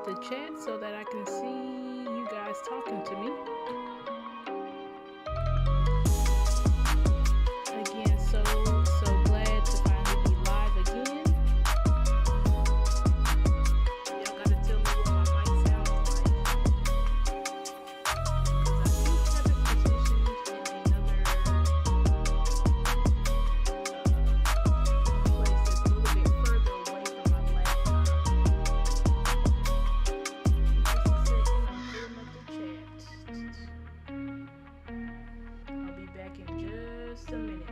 the chat so that I can see you guys talking to me. Again, so glad to finally be live again. Y'all gotta tell me what my mic sounds like. Because I do have it positioned in another place that's a little bit further away from my laptop. I'll be back in just a minute.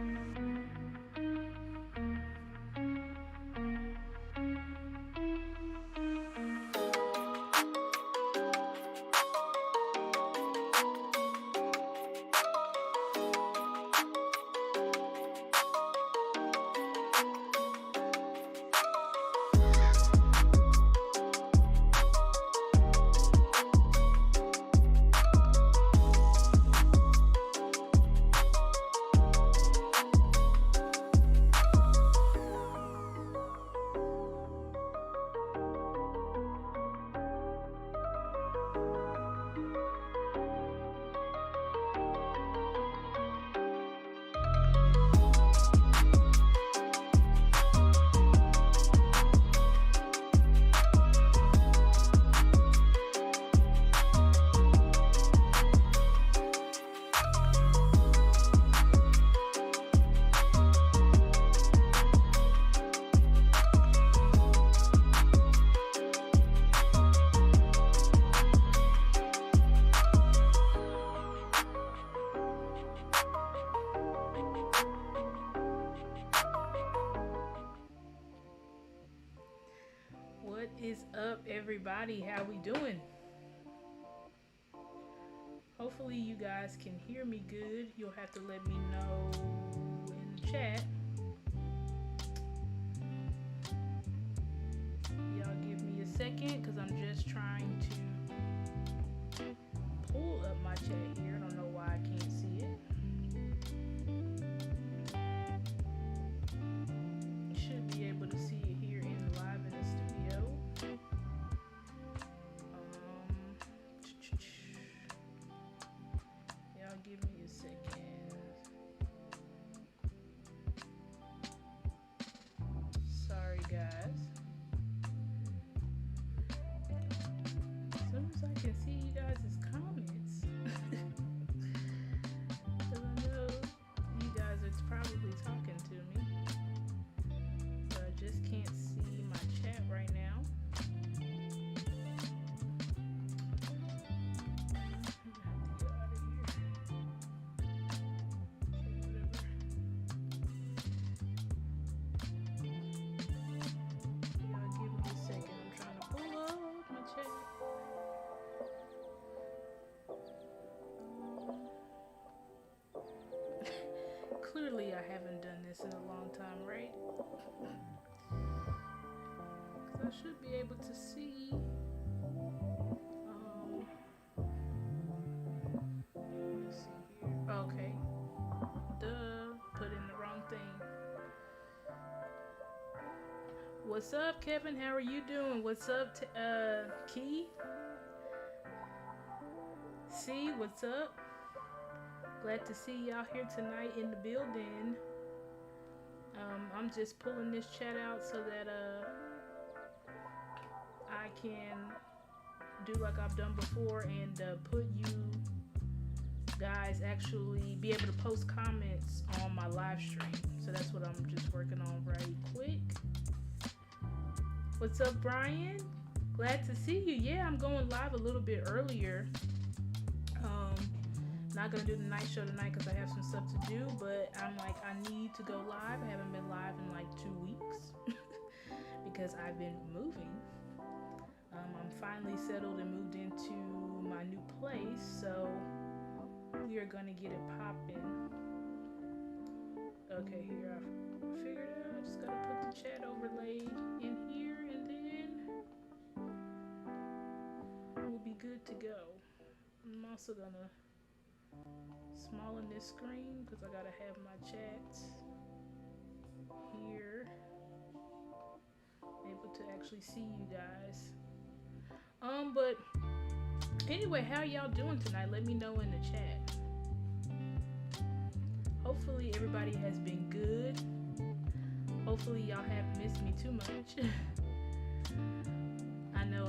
What is up, everybody? How we doing? Hopefully you guys can hear me good. You'll have to let me know in the chat. Y'all give me a second because I'm just trying to pull up my chat here. I don't know why I can't see it. You should be able to see it here in live in the studio. Y'all give me a second. Sorry, guys. As soon as I can see you guys' comments, because I know you guys are probably talking to me, but I just can't see my chat right now. Clearly, I haven't done this in a long time, right? Because I should be able to see. Let's see here. Okay. Duh. Put in the wrong thing. What's up, Kevin? How are you doing? What's up, Key? C, what's up? Glad to see y'all here tonight in the building. I'm just pulling this chat out so that I can do like I've done before and put you guys actually be able to post comments on my live stream. So that's what I'm just working on right quick. What's up, Brian? Glad to see you. Yeah, I'm going live a little bit earlier. Not gonna do the night show tonight because I have some stuff to do, but I'm like, I need to go live. I haven't been live in like 2 weeks because I've been moving. I'm finally settled and moved into my new place, so we are gonna get it popping. Okay, here I figured it out. I just gotta put the chat overlay in here and then we'll be good to go. I'm also gonna smaller this screen because I gotta have my chats here, able to actually see you guys. But anyway, how y'all doing tonight? Let me know in the chat. Hopefully everybody has been good. Hopefully y'all haven't missed me too much. I know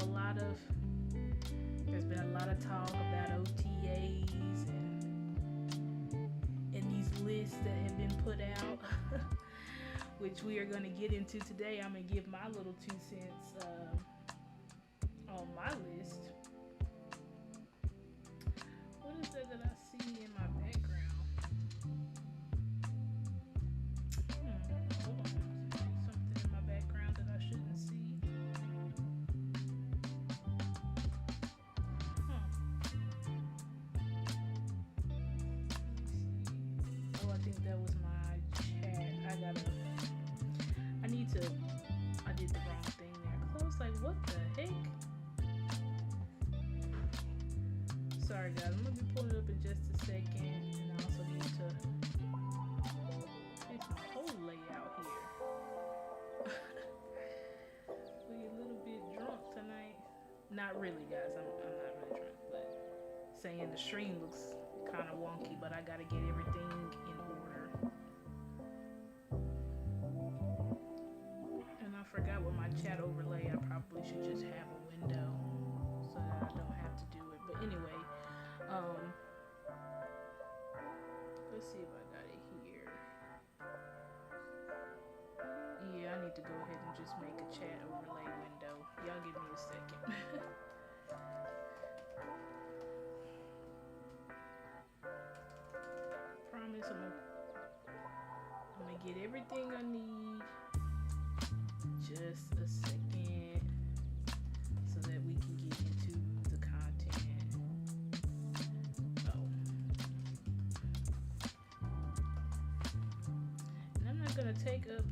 there's been a lot of talk about OTAs and these lists that have been put out, which we are going to get into today. I'm going to give my little 2 cents on my list. What is it that I see in my background? Hold on. Something in my background that I shouldn't see. Oh, I think that was my chat. I did the wrong thing there. Cause I was like, what the heck? Sorry guys, I'm gonna be pulling it up in just a second, and I also need to fix my whole layout here. We a little bit drunk tonight. Not really, guys. I'm not really drunk, but saying the stream looks kind of wonky, but I gotta get everything in order. And I forgot with my chat overlay, I probably should just have a window so that I don't have to do it. But anyway, let's see if I got it here. Yeah, I need to go ahead and just make a chat overlay window. Y'all give me a second. Promise I'm gonna get everything I need. Just a second so that we can get into the content. Oh. And I'm not gonna take up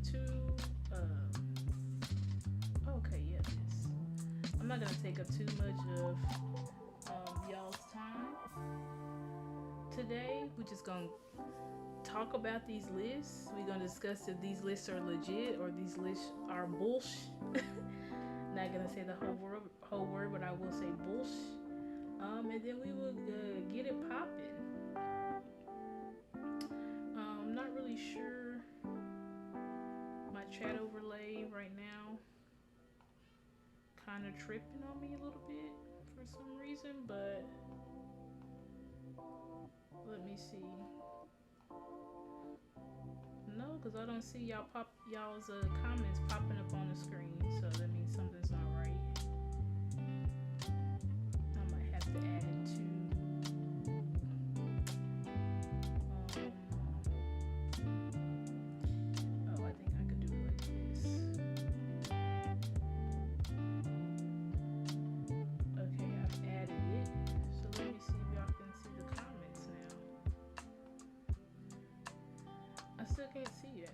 I'm not gonna take up too much of y'all's time today. We're just gonna talk about these lists. We're gonna discuss if these lists are legit or these lists are bullshit. Not gonna say the whole word, but I will say bullshit. And then we will get it popping. I'm not really sure. My chat overlay right now kind of tripping on me a little bit for some reason, but let me see. No, because I don't see y'all's comments popping up on the screen, so that means something's not right. I might have to add it to oh, I think I could do it like this. Okay, I've added it, so let me see if y'all can see the comments now. I still can't see it.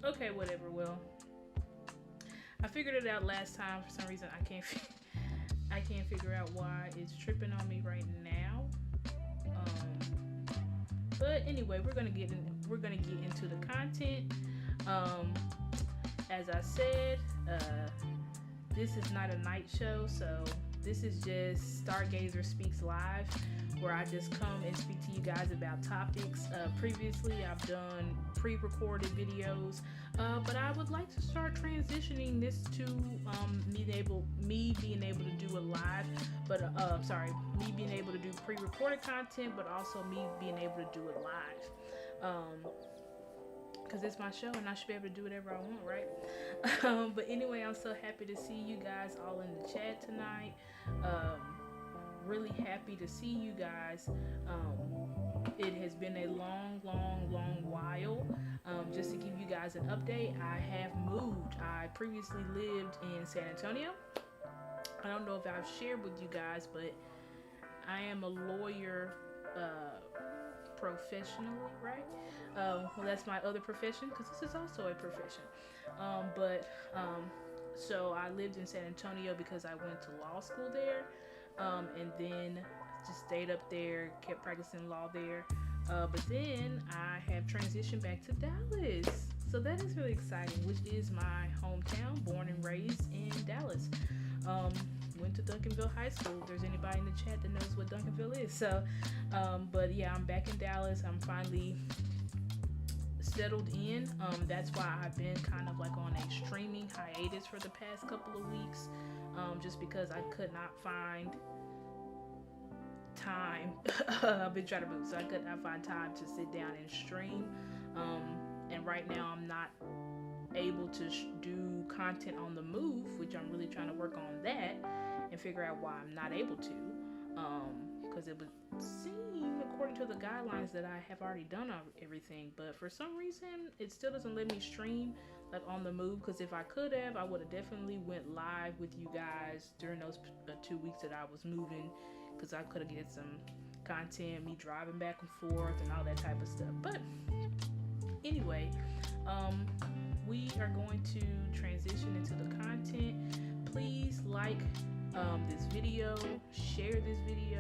Okay, whatever. Well, I figured it out last time. For some reason, I can't figure out why it's tripping on me right now. But anyway, we're gonna get into the content. As I said, this is not a night show, so this is just Stargazer Speaks Live, where I just come and speak to you guys about topics. Previously, I've done pre-recorded videos, but I would like to start transitioning this to me being able to do it live, but me being able to do pre-recorded content, but also me being able to do it live. Because it's my show and I should be able to do whatever I want, right? But anyway, I'm so happy to see you guys all in the chat tonight. Really happy to see you guys. It has been a long while. Just to give you guys an update, I have moved. I previously lived in San Antonio. I don't know if I've shared with you guys, but I am a lawyer professionally, right? Well, that's my other profession, because this is also a profession. So I lived in San Antonio because I went to law school there, and then just stayed up there, kept practicing law there. But then I have transitioned back to Dallas. So that is really exciting, which is my hometown, born and raised in Dallas. Went to Duncanville High School. If there's anybody in the chat that knows what Duncanville is. So, but yeah, I'm back in Dallas. I'm finally settled in. That's why I've been kind of like on a streaming hiatus for the past couple of weeks, just because I could not find time. I've been trying to move, so I could not find time to sit down and stream. And right now I'm not able to do content on the move, which I'm really trying to work on that and figure out why I'm not able to, because it would seem, according to the guidelines, that I have already done everything, but for some reason it still doesn't let me stream like on the move. Because if I could have, I would have definitely went live with you guys during those 2 weeks that I was moving, because I could have get some content, me driving back and forth and all that type of stuff. But anyway, we are going to transition into the content. Please like this video, share this video,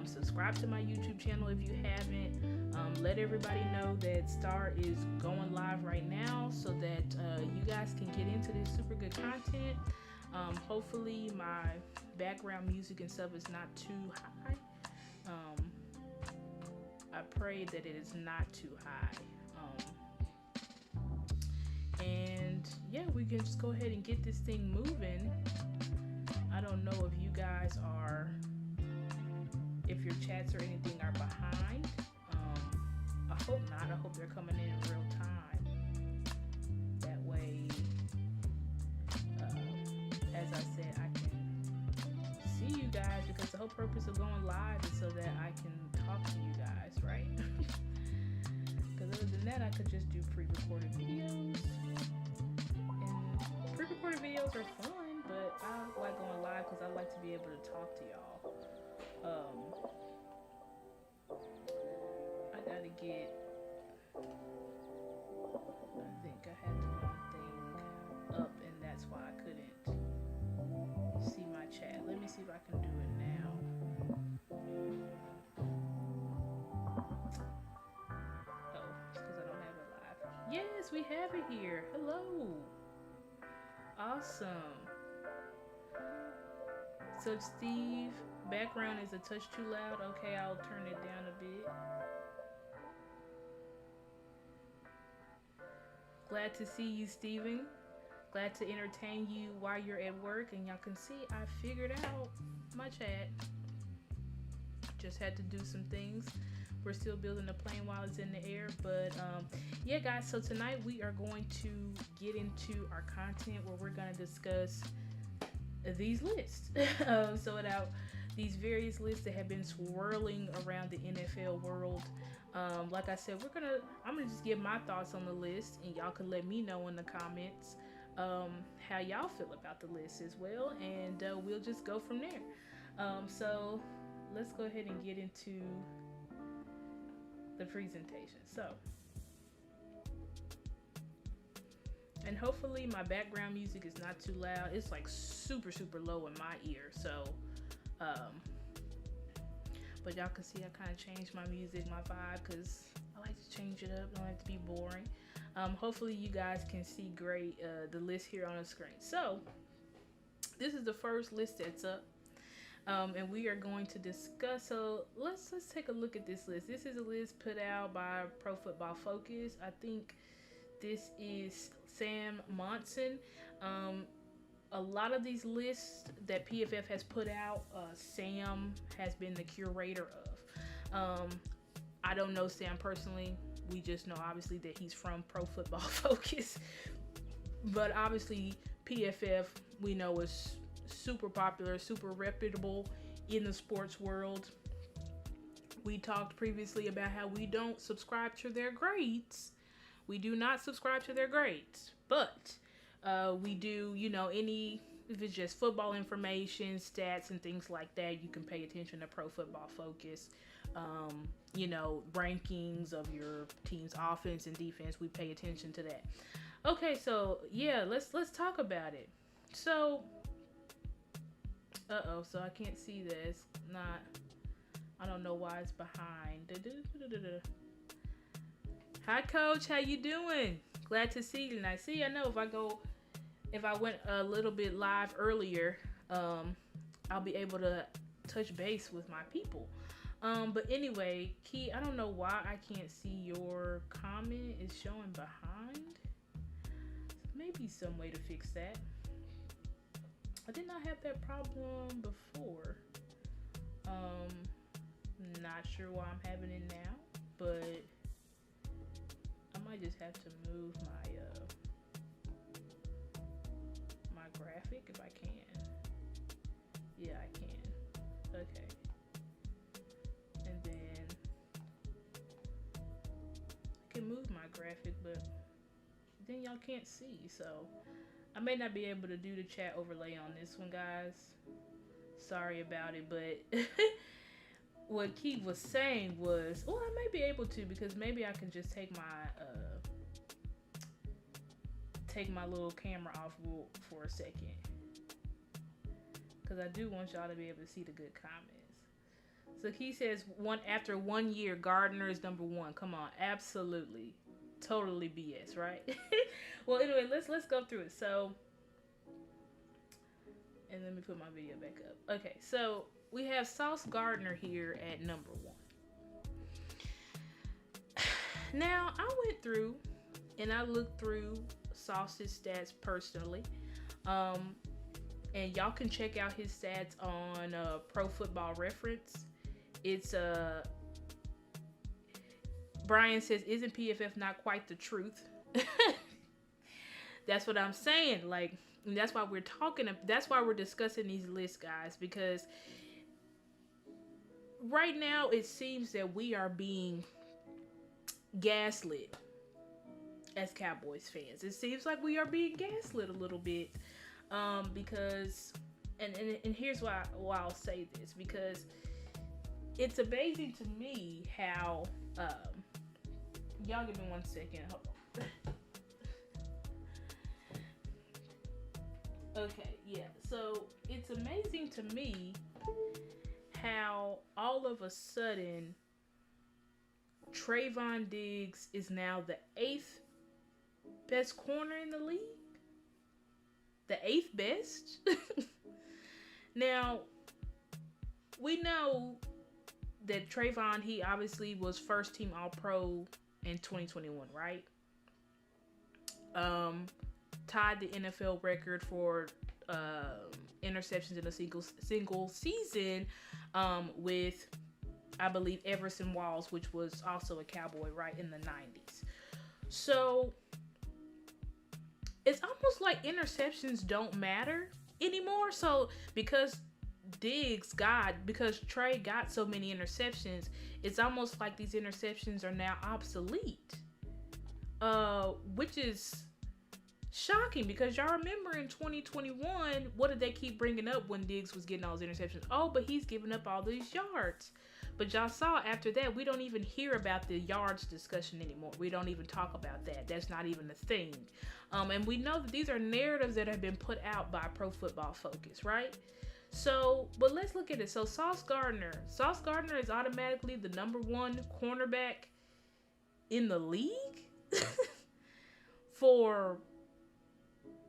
subscribe to my YouTube channel if you haven't. Let everybody know that Star is going live right now, so that you guys can get into this super good content. Hopefully my background music and stuff is not too high. I pray that it is not too high. And yeah, we can just go ahead and get this thing moving. I don't know if you guys are, if your chats or anything are behind. I hope not. I hope they're coming in real time. That way, as I said, I can see you guys, because the whole purpose of going live is so that I can talk to you guys, right? Because other than that, I could just do pre-recorded videos. And pre-recorded videos are fun, but I like going live because I like to be able to talk to y'all. I gotta get, I think I had the wrong thing up, and that's why I couldn't see my chat. Let me see if I can do it now. Oh, it's because I don't have it live. Yes, we have it here. Hello. Awesome. So Steve, background is a touch too loud. Okay, I'll turn it down a bit. Glad to see you, Steven. Glad to entertain you while you're at work. And y'all can see I figured out my chat. Just had to do some things. We're still building the plane while it's in the air. But yeah, guys, so tonight we are going to get into our content where we're going to discuss these lists. These various lists that have been swirling around the NFL world. Like I said, I'm gonna just give my thoughts on the list, and y'all can let me know in the comments how y'all feel about the list as well, and we'll just go from there. So let's go ahead and get into the presentation. So, and hopefully my background music is not too loud. It's like super low in my ear, so but y'all can see I kind of changed my music, my vibe, because I like to change it up. Don't have to be boring. Hopefully you guys can see great the list here on the screen. So this is the first list that's up, and we are going to discuss. So let's take a look at this list. This is a list put out by Pro Football Focus. I think this is Sam Monson. A lot of these lists that PFF has put out, Sam has been the curator of. I don't know Sam personally. We just know obviously that he's from Pro Football Focus. But obviously PFF we know is super popular, super reputable in the sports world. We talked previously about how we don't subscribe to their grades. We do not subscribe to their grades. But we do, if it's just football information, stats, and things like that, you can pay attention to Pro Football Focus. Rankings of your team's offense and defense, we pay attention to that. Okay, so yeah, let's talk about it. So, so I can't see this. I don't know why it's behind. Hi, Coach. How you doing? Glad to see you tonight. See, I know if I went a little bit live earlier, I'll be able to touch base with my people. But anyway, Key, I don't know why I can't see your comment. It's showing behind. Maybe some way to fix that. I did not have that problem before. Not sure why I'm having it now, but I might just have to move my graphic if I can. Yeah, I can. Okay. And then I can move my graphic, but then y'all can't see, so I may not be able to do the chat overlay on this one, guys. Sorry about it, but what Keith was saying was, well, I may be able to, because maybe I can just take my little camera off for a second, because I do want y'all to be able to see the good comments. So he says, after 1 year, Gardner is number one. Come on, absolutely, totally BS, right? Well, anyway, let's go through it. So, and let me put my video back up. Okay, so we have Sauce Gardner here at number one. Now, I went through and I looked through Sauce's stats personally. And y'all can check out his stats on Pro Football Reference. It's Brian says, isn't PFF not quite the truth? That's what I'm saying. Like, that's why we're discussing these lists, guys, because right now it seems that we are being gaslit as Cowboys fans. It seems like we are being gaslit a little bit, because and here's why I'll say this, because it's amazing to me how y'all give me 1 second. Hold on. Okay, yeah. So it's amazing to me how all of a sudden Trayvon Diggs is now the 8th best corner in the league. The 8th best. Now, we know that Trayvon, he obviously was first team All-Pro in 2021, right? Tied the NFL record for interceptions in a single season with, I believe, Everson Walls, which was also a Cowboy, right, in the 90s. So it's almost like interceptions don't matter anymore. So because Trey got so many interceptions, it's almost like these interceptions are now obsolete, which is shocking, because y'all remember in 2021, what did they keep bringing up when Diggs was getting all those interceptions? Oh, but he's giving up all these yards. But y'all saw after that, we don't even hear about the yards discussion anymore. We don't even talk about that. That's not even a thing. And we know that these are narratives that have been put out by Pro Football Focus, right? So, but let's look at it. So Sauce Gardner is automatically the number one cornerback in the league for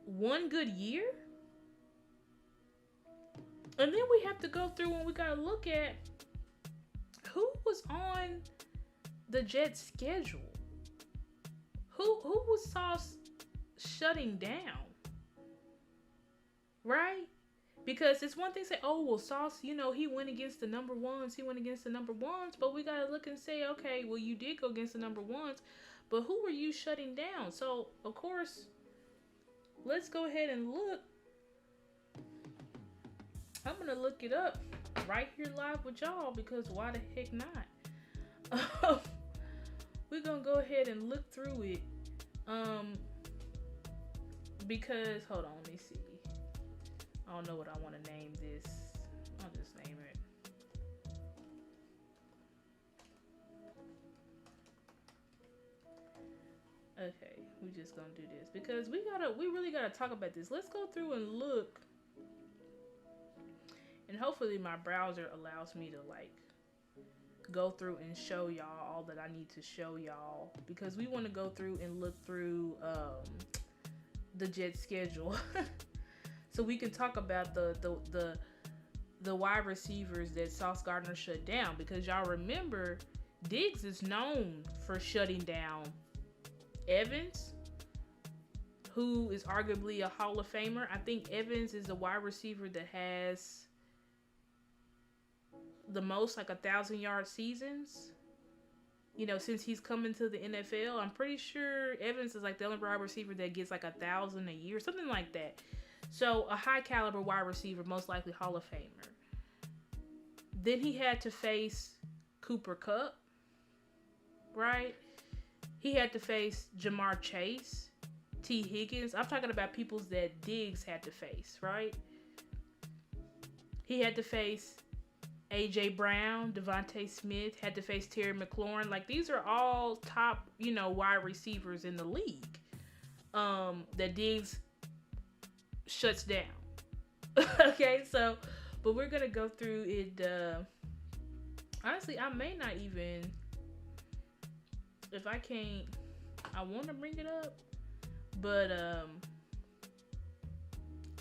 one good year. And then we have to go through and we got to look at who was on the Jets schedule. Who was Sauce shutting down? Right? Because it's one thing to say, oh, well, Sauce, he went against the number ones. But we got to look and say, okay, well, you did go against the number ones. But who were you shutting down? So, of course, let's go ahead and look. I'm going to look it up right here live with y'all, because why the heck not? We're going to go ahead and look through it. Because, hold on, let me see. I don't know what I want to name this. I'll just name it. Okay, we just gonna do this because we really gotta talk about this. Let's go through and look. And hopefully my browser allows me to go through and show y'all all that I need to show y'all, because we want to go through and look through the Jets schedule. So so we can talk about the wide receivers that Sauce Gardner shut down, because y'all remember Diggs is known for shutting down Evans, who is arguably a Hall of Famer. I think Evans is the wide receiver that has the most, like 1,000-yard seasons. You know, since he's come into the NFL, I'm pretty sure Evans is like the only wide receiver that gets like 1,000 a year, something like that. So a high caliber wide receiver, most likely Hall of Famer. Then he had to face Cooper Kupp, right? He had to face Jamar Chase, T. Higgins. I'm talking about people that Diggs had to face, right? He had to face A.J. Brown, Devontae Smith, had to face Terry McLaurin. Like, these are all top, you know, wide receivers in the league that Diggs shuts down. Okay, so, but we're going to go through it. Honestly, I may not even, if I can't, I want to bring it up, but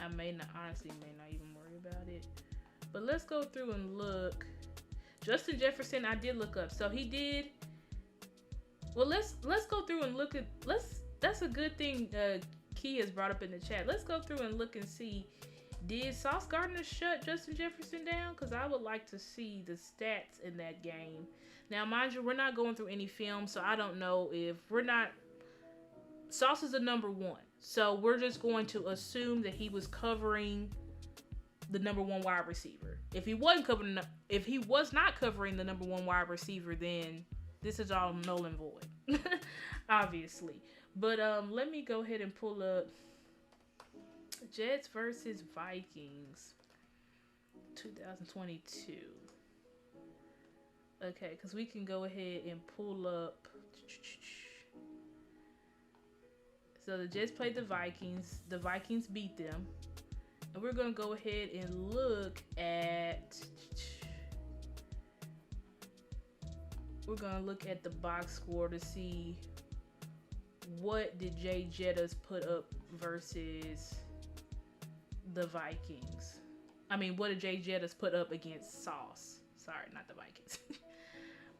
I may not, honestly, may not even worry about it. But let's go through and look. Justin Jefferson, I did look up. So he did. Well, let's go through and look at. That's a good thing. Key has brought up in the chat. Let's go through and look and see. Did Sauce Gardner shut Justin Jefferson down? Because I would like to see the stats in that game. Now, mind you, we're not going through any film, so I don't know if we're not. Sauce is the number one, so we're just going to assume that he was covering the number one wide receiver. If he was not covering the number one wide receiver, then this is all null and void, obviously. But let me go ahead and pull up Jets versus Vikings 2022. Okay, because we can go ahead and pull up. So the Jets played the Vikings. The Vikings beat them. And we're going to go ahead and look at. We're going to look at the box score to see what did Jay Jettas put up versus the Vikings. I mean, what did Jay Jettas put up against Sauce? Sorry, not the Vikings.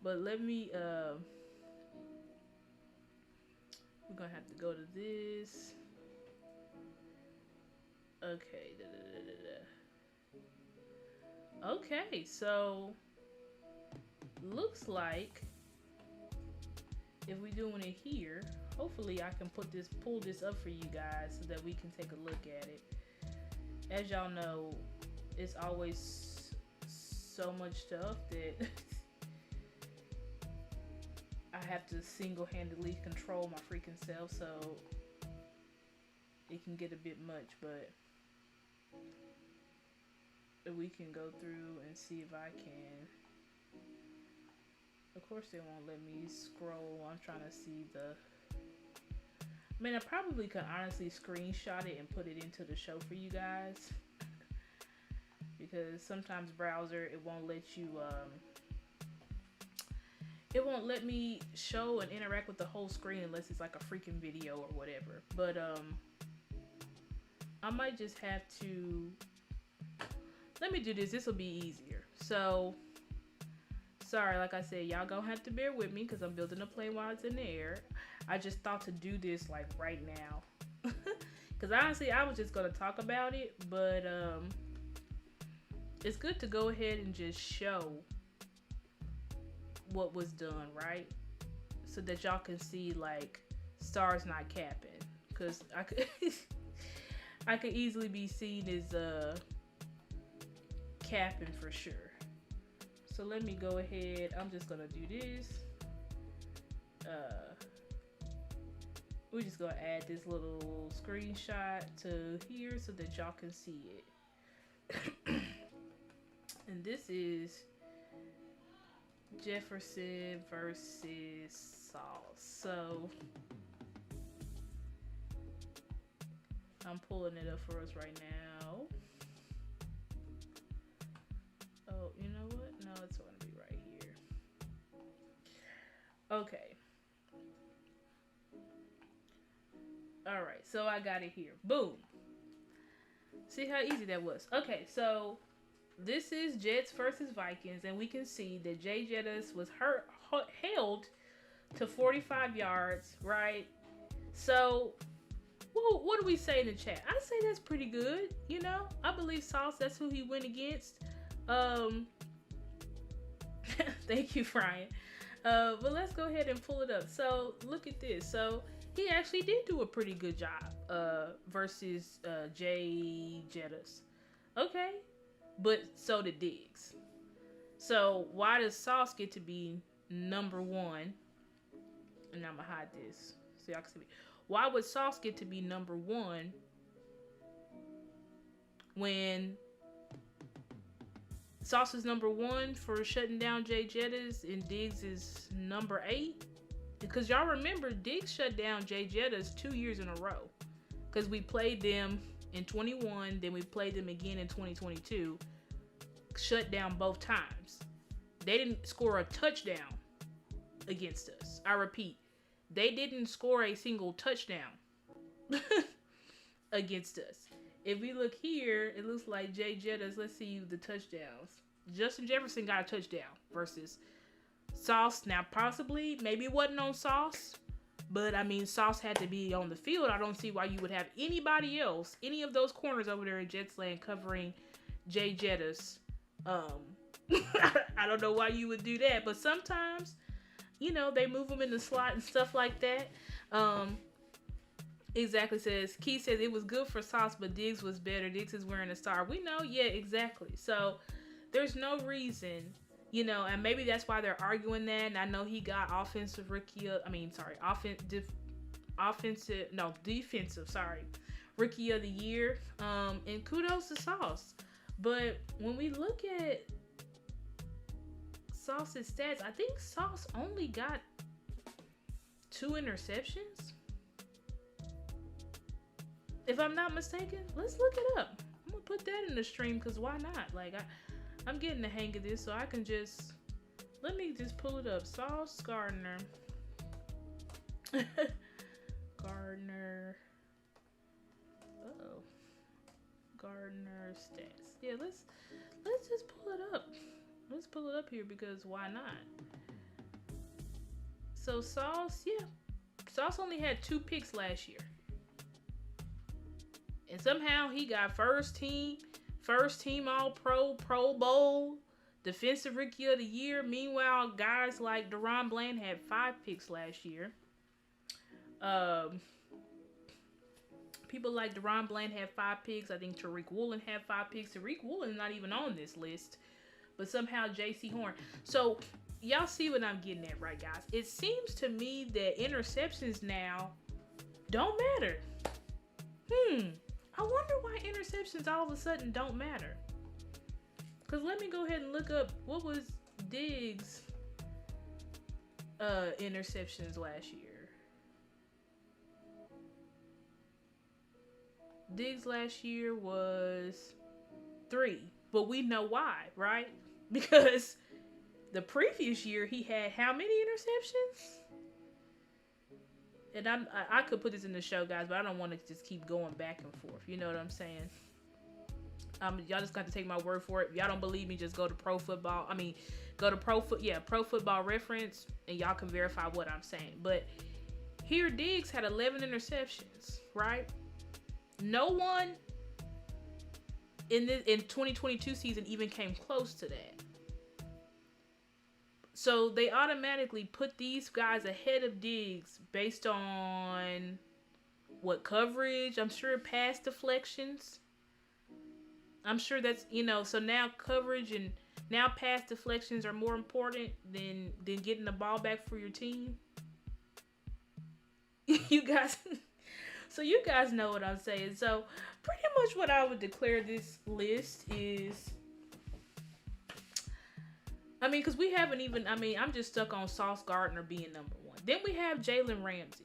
But let me. We're going to have to go to this. Okay. Okay, so looks like if we're doing it here, hopefully I can pull this up for you guys so that we can take a look at it. As y'all know, it's always so much stuff that I have to single-handedly control my freaking self, so it can get a bit much, but we can go through and see if I can. Of course they won't let me scroll. I'm trying to see the. I mean, I probably could honestly screenshot it and put it into the show for you guys. Because sometimes browser, it won't let you, it won't let me show and interact with the whole screen unless it's like a freaking video or whatever. But, I might just have to, let me do this. This will be easier. So, sorry, like I said, y'all gonna have to bear with me because I'm building a plane while it's in the air. I just thought to do this like right now. Because honestly, I was just gonna talk about it, but it's good to go ahead and just show what was done, right? So that y'all can see like stars not capping. Because I could I could easily be seen as capping for sure. So let me go ahead. I'm just gonna do this. We're just gonna add this little screenshot to here so that y'all can see it. And this is Jefferson versus Sauce. So I'm pulling it up for us right now. Oh, you know what? No, it's going to be right here. Okay. All right, so I got it here. Boom. See how easy that was. Okay, so this is Jets versus Vikings, and we can see that Jay Jettis was held to 45 yards, right? So, well, what do we say in the chat? I say that's pretty good. You know, I believe Sauce. That's who he went against. Thank you, Brian. But let's go ahead and pull it up. So look at this. So he actually did do a pretty good job versus Jay Jettis. Okay, but so did Diggs. So why does Sauce get to be number one? And I'm gonna hide this so y'all can see me. Why would Sauce get to be number one when Sauce is number one for shutting down Jay Jettis and Diggs is number 8? Because y'all remember Diggs shut down Jay Jettis 2 years in a row. Because we played them in 21, then we played them again in 2022. Shut down both times. They didn't score a touchdown against us. I repeat, they didn't score a single touchdown against us. If we look here, it looks like Jay Jettis. Let's see the touchdowns. Justin Jefferson got a touchdown versus Sauce. Now, possibly, maybe it wasn't on Sauce, but I mean, Sauce had to be on the field. I don't see why you would have anybody else, any of those corners over there in Jets land covering Jay Jettis. I don't know why you would do that, but sometimes, you know, they move them in the slot and stuff like that. Exactly says, Keith says it was good for Sauce, but Diggs was better. Diggs is wearing a star. We know, yeah, exactly. So there's no reason, you know, and maybe that's why they're arguing that. And I know he got defensive, rookie of the year. And kudos to Sauce. But when we look at Sauce's stats, I think Sauce only got 2 interceptions. If I'm not mistaken, let's look it up. I'm gonna put that in the stream because why not? Like I'm getting the hang of this, so I can just let me just pull it up. Sauce Gardner, Gardner. Gardner stats. Yeah, let's just pull it up. Let's pull it up here because why not? So Sauce, yeah, Sauce only had 2 picks last year. And somehow he got first team All-Pro, Pro Bowl, Defensive Rookie of the Year. Meanwhile, guys like Deron Bland had 5 picks last year. People like Deron Bland had 5 picks. I think Tariq Woolen had 5 picks. Tariq Woolen not even on this list. But somehow J.C. Horn. So, y'all see what I'm getting at, right, guys? It seems to me that interceptions now don't matter. I wonder why interceptions all of a sudden don't matter. Because let me go ahead and look up what was Diggs' interceptions last year. Diggs last year was 3. But we know why, right? Because the previous year he had how many interceptions? And I could put this in the show, guys, but I don't want to just keep going back and forth. You know what I'm saying? Y'all just got to take my word for it. If y'all don't believe me, just go to Pro Football Reference, and y'all can verify what I'm saying. But here, Diggs had 11 interceptions, right? No one in 2022 season even came close to that. So they automatically put these guys ahead of Diggs based on what coverage, I'm sure pass deflections. I'm sure that's, you know, so now coverage and now pass deflections are more important than getting the ball back for your team. You guys, so you guys know what I'm saying. So pretty much what I would declare this list is, I mean, because we haven't even, I mean, I'm just stuck on Sauce Gardner being number 1. Then we have Jalen Ramsey.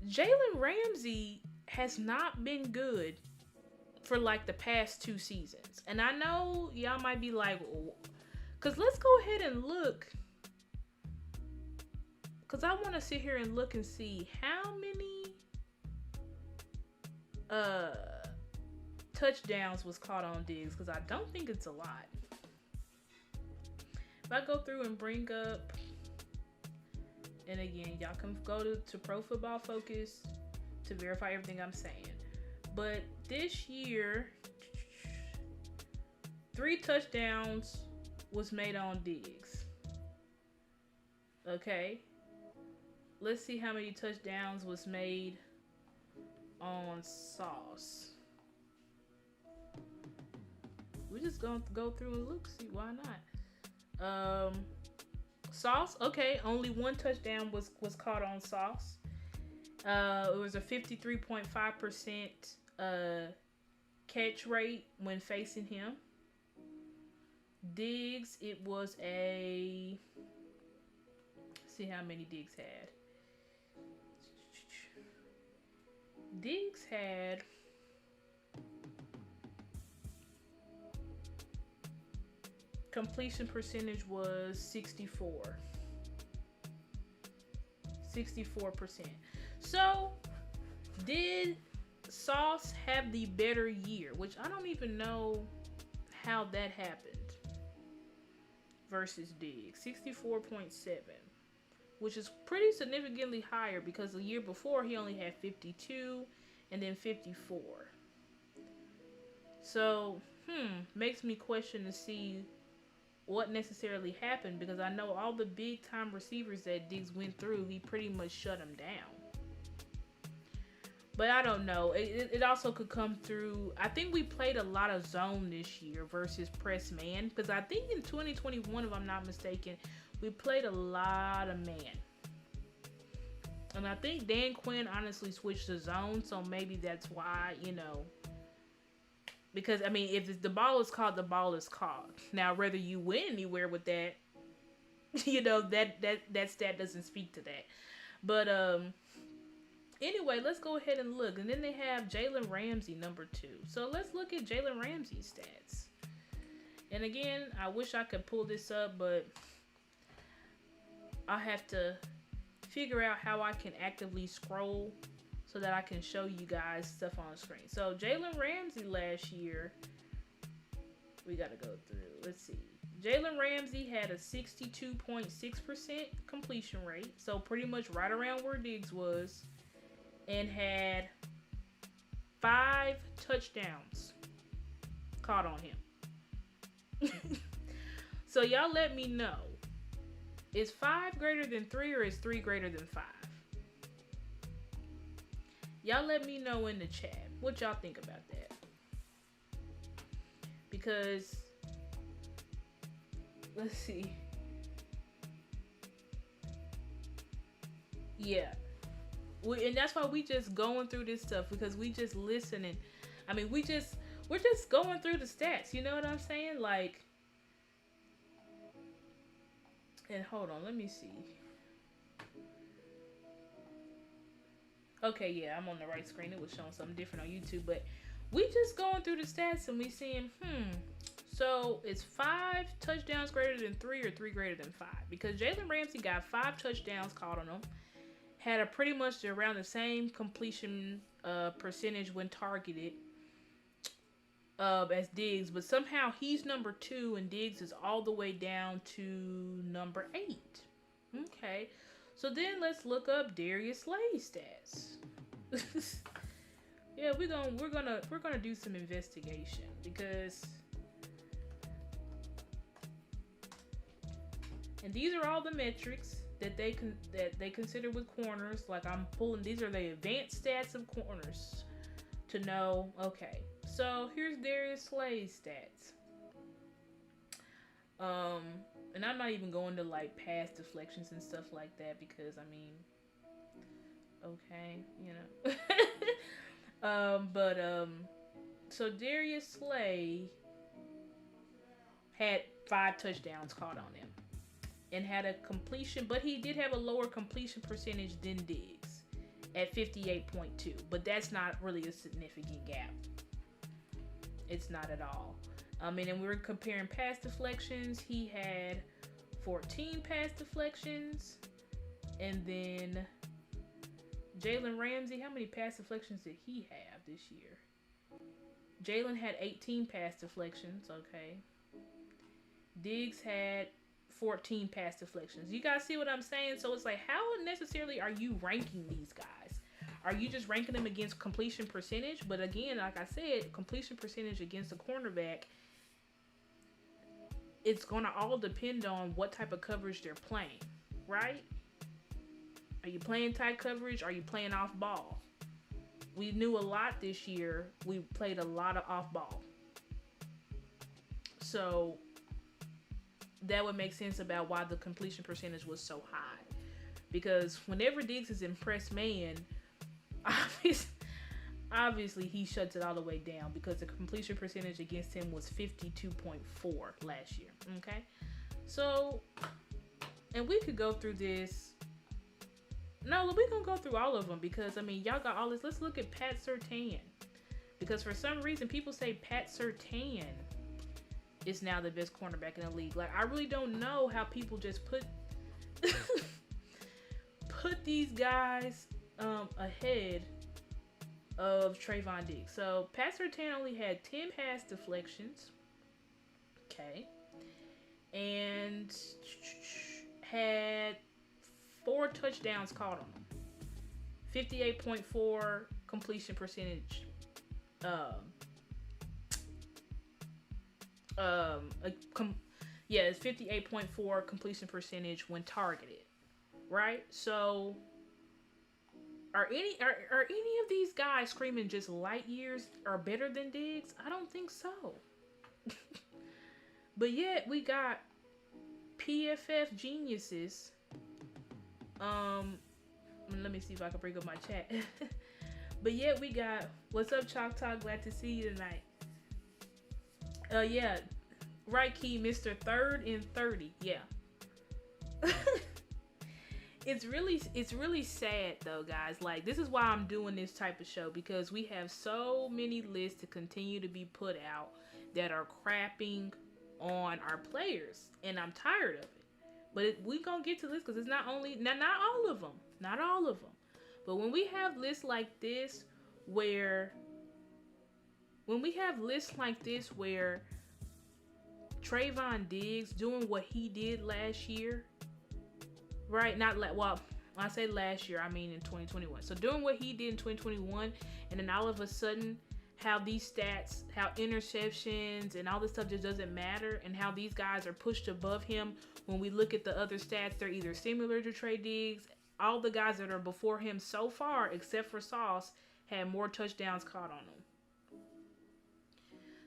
Jalen Ramsey has not been good for like the past 2 seasons. And I know y'all might be like, because let's go ahead and look. Because I want to sit here and look and see how many uh touchdowns was caught on Diggs, because I don't think it's a lot. If I go through and bring up, and again, y'all can go to Pro Football Focus to verify everything I'm saying. But this year, 3 touchdowns was made on Diggs. Okay. Let's see how many touchdowns was made on Sauce. We're just gonna go through and look, see why not. Sauce, okay, only 1 touchdown was caught on Sauce. It was a 53.5% catch rate when facing him. Diggs, it was a, see how many Diggs had. Diggs had completion percentage was 64%. So, did Sauce have the better year? Which I don't even know how that happened. Versus Diggs, 64.7. Which is pretty significantly higher, because the year before he only had 52 and then 54. So, makes me question to see what necessarily happened, because I know all the big time receivers that Diggs went through, he pretty much shut them down. But I don't know. It also could come through. I think we played a lot of zone this year versus press man, because I think in 2021, if I'm not mistaken, we played a lot of man. And I think Dan Quinn honestly switched to zone, so maybe that's why, because, I mean, if the ball is caught, the ball is caught. Now, whether you win anywhere with that, that stat doesn't speak to that. But, anyway, let's go ahead and look. And then they have Jalen Ramsey, number 2. So let's look at Jalen Ramsey's stats. And again, I wish I could pull this up, but I'll have to figure out how I can actively scroll so that I can show you guys stuff on the screen. So Jalen Ramsey last year, we got to go through. Let's see. Jalen Ramsey had a 62.6% completion rate. So pretty much right around where Diggs was. And had 5 touchdowns caught on him. So y'all let me know. Is 5 greater than 3 or is 3 greater than 5? Y'all let me know in the chat what y'all think about that. Because, let's see. Yeah. And that's why we just going through this stuff, because we just listening. I mean, we're just going through the stats. You know what I'm saying? Like, and hold on, let me see. Okay, yeah, I'm on the right screen. It was showing something different on YouTube, but we just going through the stats and we seeing, so it's 5 touchdowns greater than 3 or 3 greater than 5? Because Jalen Ramsey got 5 touchdowns caught on him. Had a pretty much around the same completion percentage when targeted as Diggs, but somehow he's number 2 and Diggs is all the way down to number 8. Okay, so then let's look up Darius Slay's stats. Yeah, we're gonna do some investigation, because, and these are all the metrics that they consider with corners. Like, I'm pulling, these are the advanced stats of corners to know. Okay, so here's Darius Slay's stats. And I'm not even going to like pass deflections and stuff like that, because I mean, okay, so Darius Slay had 5 touchdowns caught on him. And had a completion, but he did have a lower completion percentage than Diggs at 58.2. But that's not really a significant gap. It's not at all. And we were comparing pass deflections. He had 14 pass deflections. And then Jalen Ramsey, how many pass deflections did he have? this year? Jalen had 18 pass deflections. Okay. Diggs had 14 pass deflections. You guys see what I'm saying? So it's like, how necessarily are you ranking these guys? Are you just ranking them against completion percentage? But again, like I said, completion percentage against a cornerback, it's going to all depend on what type of coverage they're playing, right? Are you playing tight coverage? Are you playing off ball? We knew a lot this year. We played a lot of off ball. So that would make sense about why the completion percentage was so high. Because whenever Diggs is in press man, obviously he shuts it all the way down, because the completion percentage against him was 52.4 last year. Okay? So, and we could go through this. No, we're going to go through all of them, because, I mean, y'all got all this. Let's look at Pat Surtain. Because for some reason, people say Pat Surtain is now the best cornerback in the league. Like, I really don't know how people just put these guys ahead of Trayvon Diggs. So, Pat Surtain only had 10 pass deflections. Okay. And had 4 touchdowns caught on him. 58.4 completion percentage. It's 58.4 completion percentage when targeted. Right? So are any of these guys screaming just light years are better than Diggs? I don't think so. But yet we got PFF geniuses. Let me see if I can bring up my chat. But yet we got, what's up, Chalk Talk? Glad to see you tonight. Yeah, right, Key, Mr. 3rd and 30. Yeah. It's really sad though, guys. Like, this is why I'm doing this type of show, because we have so many lists to continue to be put out that are crapping on our players, and I'm tired of it. But we gonna get to this, because it's not all of them. But when we have lists like this, where Trayvon Diggs doing what he did last year, right? When I say last year, I mean in 2021. So doing what he did in 2021, and then all of a sudden, how these stats, how interceptions and all this stuff just doesn't matter, and how these guys are pushed above him. When we look at the other stats, they're either similar to Trey Diggs. All the guys that are before him so far, except for Sauce, had more touchdowns caught on them.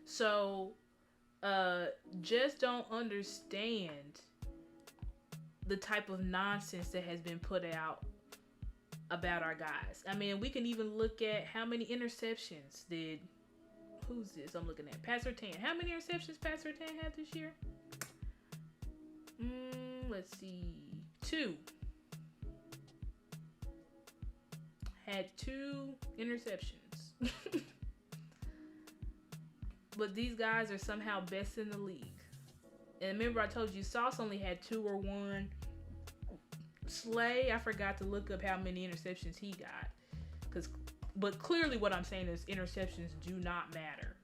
So, just don't understand the type of nonsense that has been put out about our guys. I mean, we can even look at how many interceptions who's this I'm looking at? Pat Surtain. How many interceptions Pat Surtain had this year? Let's see. 2. Had 2 interceptions. But these guys are somehow best in the league. And remember, I told you Sauce only had 2 or 1. Slay, I forgot to look up how many interceptions he got. But clearly what I'm saying is interceptions do not matter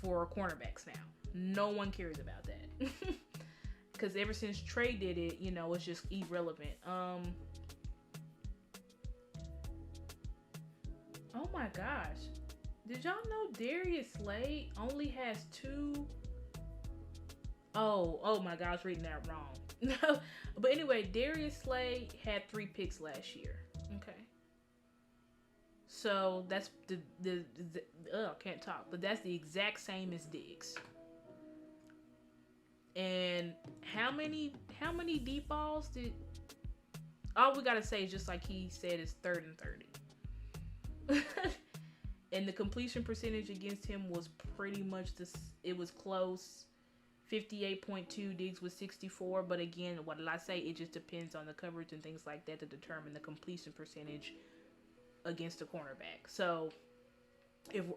for cornerbacks now. No one cares about that. Because ever since Trey did it, it's just irrelevant. Oh my gosh. Did y'all know Darius Slade only has 2? Oh my God, I was reading that wrong. But anyway, Darius Slade had 3 picks last year. Okay. So that's can't talk, but that's the exact same as Diggs. And how many deep balls did? All we gotta say is, just like he said, is 3rd and 30. And the completion percentage against him was pretty much it was close. 58.2, Diggs was 64, but again, what did I say? It just depends on the coverage and things like that to determine the completion percentage against a cornerback. So,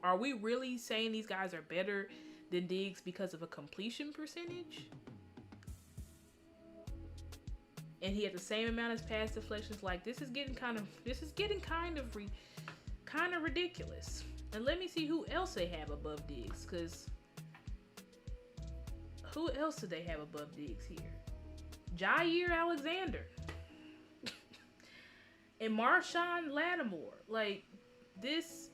are we really saying these guys are better than Diggs because of a completion percentage? And he had the same amount as pass deflections. Like, this is getting kind of ridiculous. And let me see who else they have above Diggs, because who else do they have above Diggs here? Jair Alexander and Marshawn Lattimore. Like, this,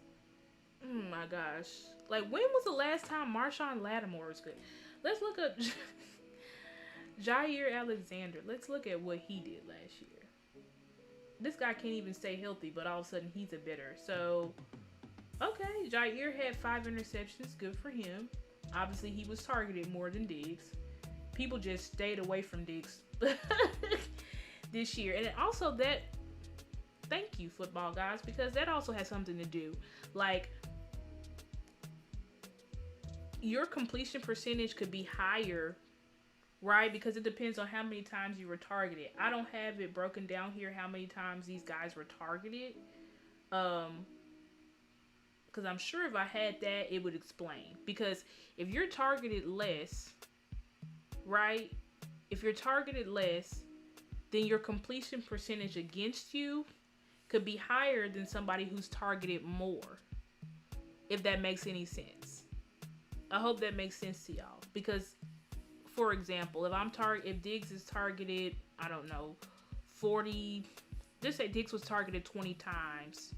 oh my gosh. Like, when was the last time Marshawn Lattimore was good? Let's look up Jair Alexander. Let's look at what he did last year. This guy can't even stay healthy, but all of a sudden he's a bitter. So, okay, Jair had 5 interceptions. Good for him. Obviously, he was targeted more than Diggs. People just stayed away from Diggs this year. And also that, thank you, football guys, because that also has something to do. Like, your completion percentage could be higher, right? Because it depends on how many times you were targeted. I don't have it broken down here how many times these guys were targeted. Because I'm sure if I had that, it would explain. Because if you're targeted less, right? If you're targeted less, then your completion percentage against you could be higher than somebody who's targeted more. If that makes any sense. I hope that makes sense to y'all. Because, for example, if Diggs is targeted, I don't know, 40, just say Diggs was targeted 20 times.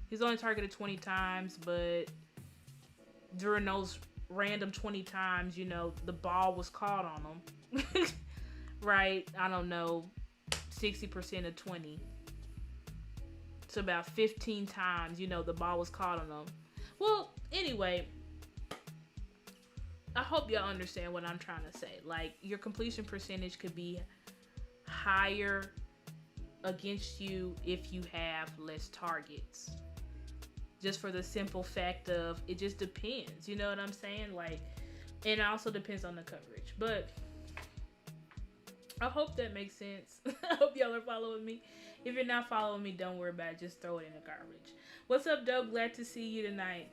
He's only targeted 20 times, but during those random 20 times, you know, the ball was caught on him. Right? I don't know, 60% of 20. So about 15 times, you know, the ball was caught on him. Well, anyway, I hope y'all understand what I'm trying to say. Like, your completion percentage could be higher against you if you have less targets. Just for the simple fact of, it just depends. You know what I'm saying? Like, and it also depends on the coverage. But I hope that makes sense. I hope y'all are following me. If you're not following me, don't worry about it. Just throw it in the garbage. What's up, Doug? Glad to see you tonight.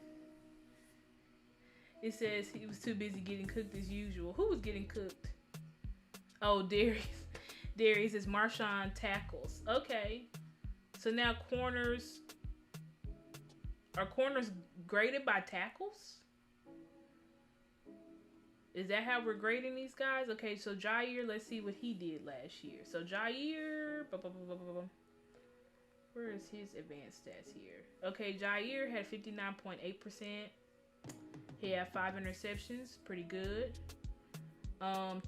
It says he was too busy getting cooked as usual. Who was getting cooked? Oh, Darius. Darius is Marshawn tackles. Okay. So now corners. Are corners graded by tackles? Is that how we're grading these guys? Okay, so Jair, let's see what he did last year. So Jair, where is his advanced stats here? Okay, Jair had 59.8%. He had 5 interceptions, pretty good.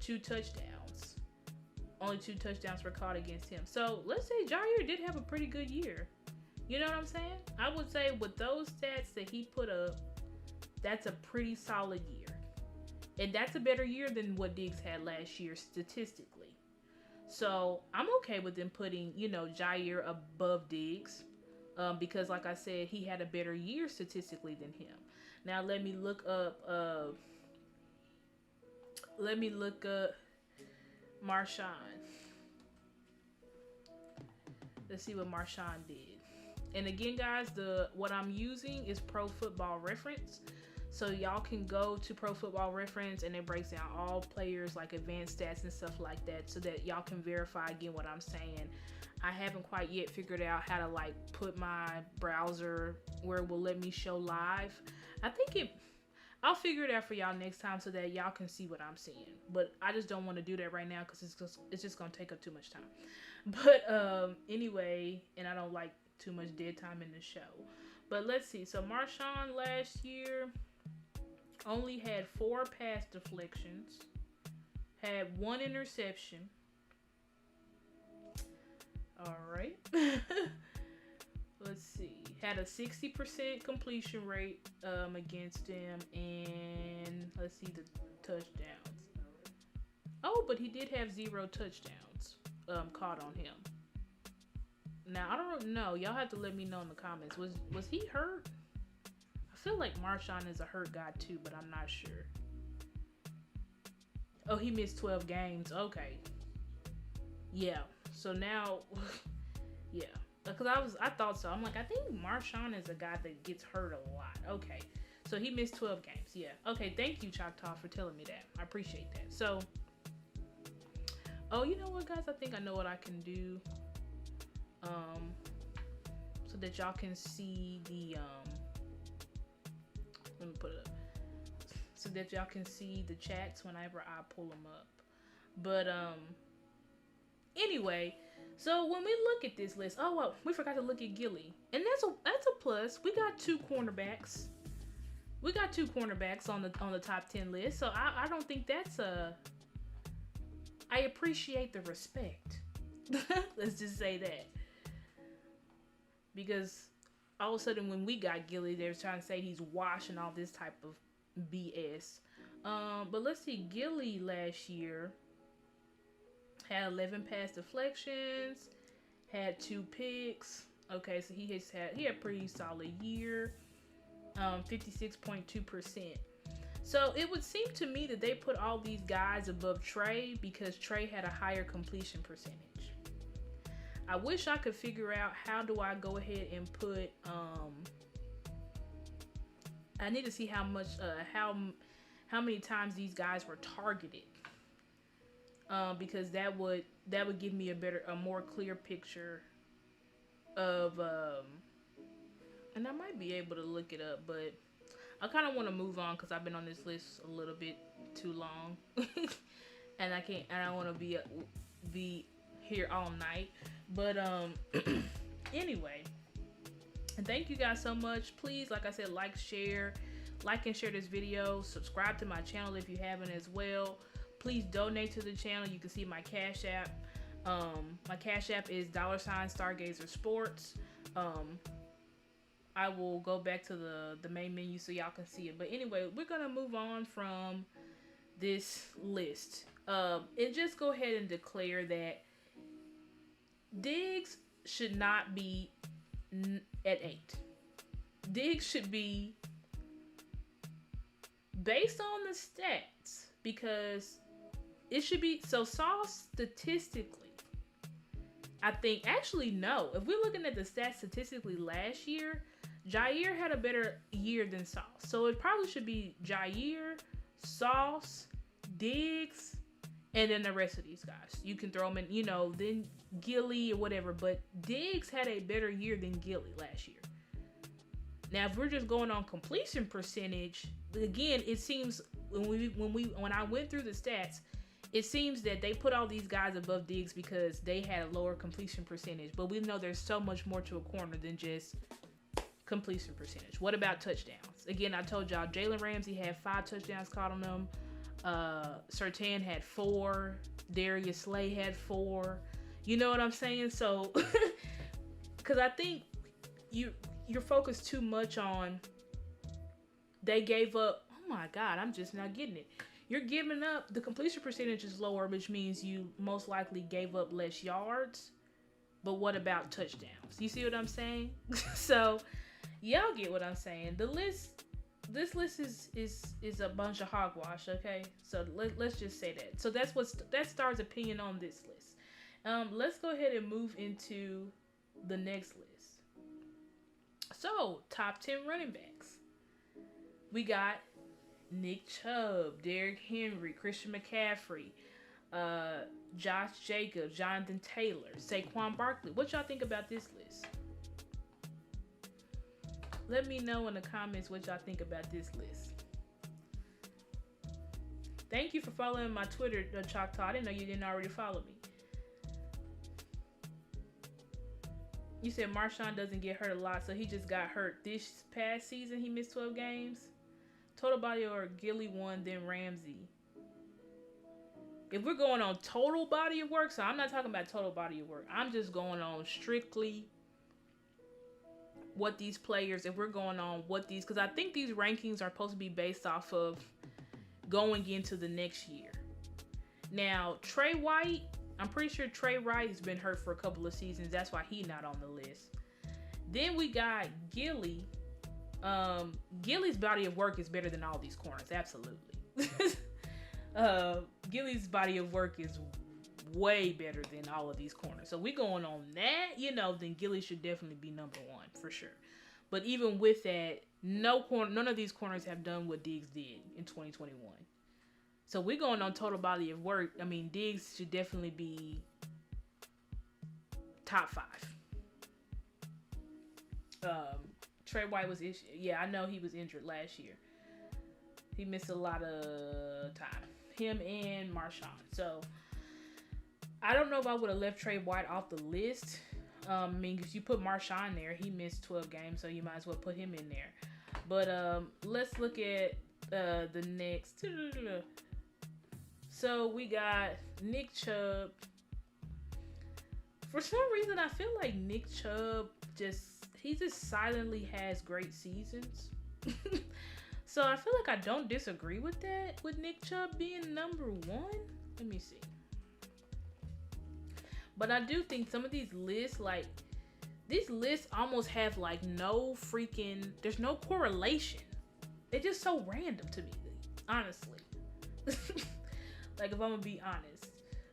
2 touchdowns. Only 2 touchdowns were caught against him. So let's say Jair did have a pretty good year. You know what I'm saying? I would say with those stats that he put up, that's a pretty solid year. And that's a better year than what Diggs had last year statistically. So I'm okay with them putting, you know, Jair above Diggs. Because like I said, he had a better year statistically than him. Now let me look up Marshawn. Let's see what Marshawn did. And again, guys, what I'm using is Pro Football Reference. So y'all can go to Pro Football Reference and it breaks down all players, like advanced stats and stuff like that, so that y'all can verify again what I'm saying. I haven't quite yet figured out how to like put my browser where it will let me show live. I'll figure it out for y'all next time so that y'all can see what I'm seeing. But I just don't want to do that right now because it's just gonna take up too much time. But anyway, and I don't like too much dead time in the show. But let's see. So Marshawn last year only had 4 pass deflections, had 1 interception. All right. Let's see. Had a 60% completion rate against him, and let's see the touchdowns. Oh, but he did have 0 touchdowns caught on him. Now, I don't know. Y'all have to let me know in the comments. Was he hurt? I feel like Marshawn is a hurt guy too, but I'm not sure. Oh, he missed 12 games. Okay. Yeah. So now, yeah. Because I thought so. I'm like, I think Marshawn is a guy that gets hurt a lot. Okay. So he missed 12 games. Yeah. Okay. Thank you, Choctaw, for telling me that. I appreciate that. So, oh, you know what, guys? I think I know what I can do. So that y'all can see so that y'all can see the chats whenever I pull them up. But anyway, so when we look at this list, oh well, we forgot to look at Gilly, and that's a plus. We got two cornerbacks. We got two cornerbacks on the top 10 list, so I don't think that's a. I appreciate the respect. Let's just say that, because all of a sudden when we got Gilly, they were trying to say he's washed and all this type of BS. But let's see, Gilly last year had 11 pass deflections, had 2 picks. Okay, so he had a pretty solid year. 56.2%. So it would seem to me that they put all these guys above Trey because Trey had a higher completion percentage. I wish I could figure out how do I go ahead and put I need to see how much how many times these guys were targeted. Because that would give me a more clear picture of and I might be able to look it up, but I kind of want to move on because I've been on this list a little bit too long, and I don't want to be here all night. But anyway, and thank you guys so much. Please, like I said, like and share this video. Subscribe to my channel if you haven't as well. Please donate to the channel. You can see my Cash App. My Cash App is $Stargazer Sports. I will go back to the main menu so y'all can see it. But anyway, we're going to move on from this list. And just go ahead and declare that Diggs should not be at 8. Diggs should be based on the stats, because it should be, so Sauce statistically, I think, actually no, if we're looking at the stats statistically last year, Jair had a better year than Sauce. So it probably should be Jair, Sauce, Diggs, and then the rest of these guys. You can throw them in, then Gilly or whatever. But Diggs had a better year than Gilly last year. Now, if we're just going on completion percentage, again, it seems when I went through the stats, it seems that they put all these guys above Diggs because they had a lower completion percentage. But we know there's so much more to a corner than just completion percentage. What about touchdowns? Again, I told y'all Jalen Ramsey had 5 touchdowns caught on them. Surtain had 4. Darius Slay had 4. You know what I'm saying? So, because I think you're focused too much on they gave up. Oh my God, I'm just not getting it. You're giving up, the completion percentage is lower, which means you most likely gave up less yards. But what about touchdowns? You see what I'm saying? So, y'all get what I'm saying. This list is a bunch of hogwash, okay? So let's just say that. So that's Star's opinion on this list. Let's go ahead and move into the next list. So, top 10 running backs. We got Nick Chubb, Derrick Henry, Christian McCaffrey, Josh Jacobs, Jonathan Taylor, Saquon Barkley. What y'all think about this list? Let me know in the comments what y'all think about this list. Thank you for following my Twitter, Choctaw. I didn't know you didn't already follow me. You said Marshawn doesn't get hurt a lot, so he just got hurt this past season. He missed 12 games. Total body or Gilly won, then Ramsey. If we're going on total body of work, so I'm not talking about total body of work. I'm just going on strictly what these players, if we're going on what these, because I think these rankings are supposed to be based off of going into the next year. Now, Trey White, I'm pretty sure Trey White has been hurt for a couple of seasons. That's why he's not on the list. Then we got Gilly. Gilly's body of work is better than all these corners. Absolutely. Gilly's body of work is way better than all of these corners. So we going on that, then Gilly should definitely be number 1 for sure. But even with that, none of these corners have done what Diggs did in 2021. So we're going on total body of work. I mean, Diggs should definitely be top 5. Trey White was I know he was injured last year. He missed a lot of time. Him and Marshawn. So I don't know if I would have left Trey White off the list. I mean, because you put Marshawn there, he missed 12 games, so you might as well put him in there. But let's look at the next. So we got Nick Chubb. For some reason, I feel like Nick Chubb he just silently has great seasons. So I feel like I don't disagree with that, with Nick Chubb being number one. Let me see. But I do think some of these lists, like, these lists almost have, like, there's no correlation. They're just so random to me, honestly. Like, if I'm gonna be honest.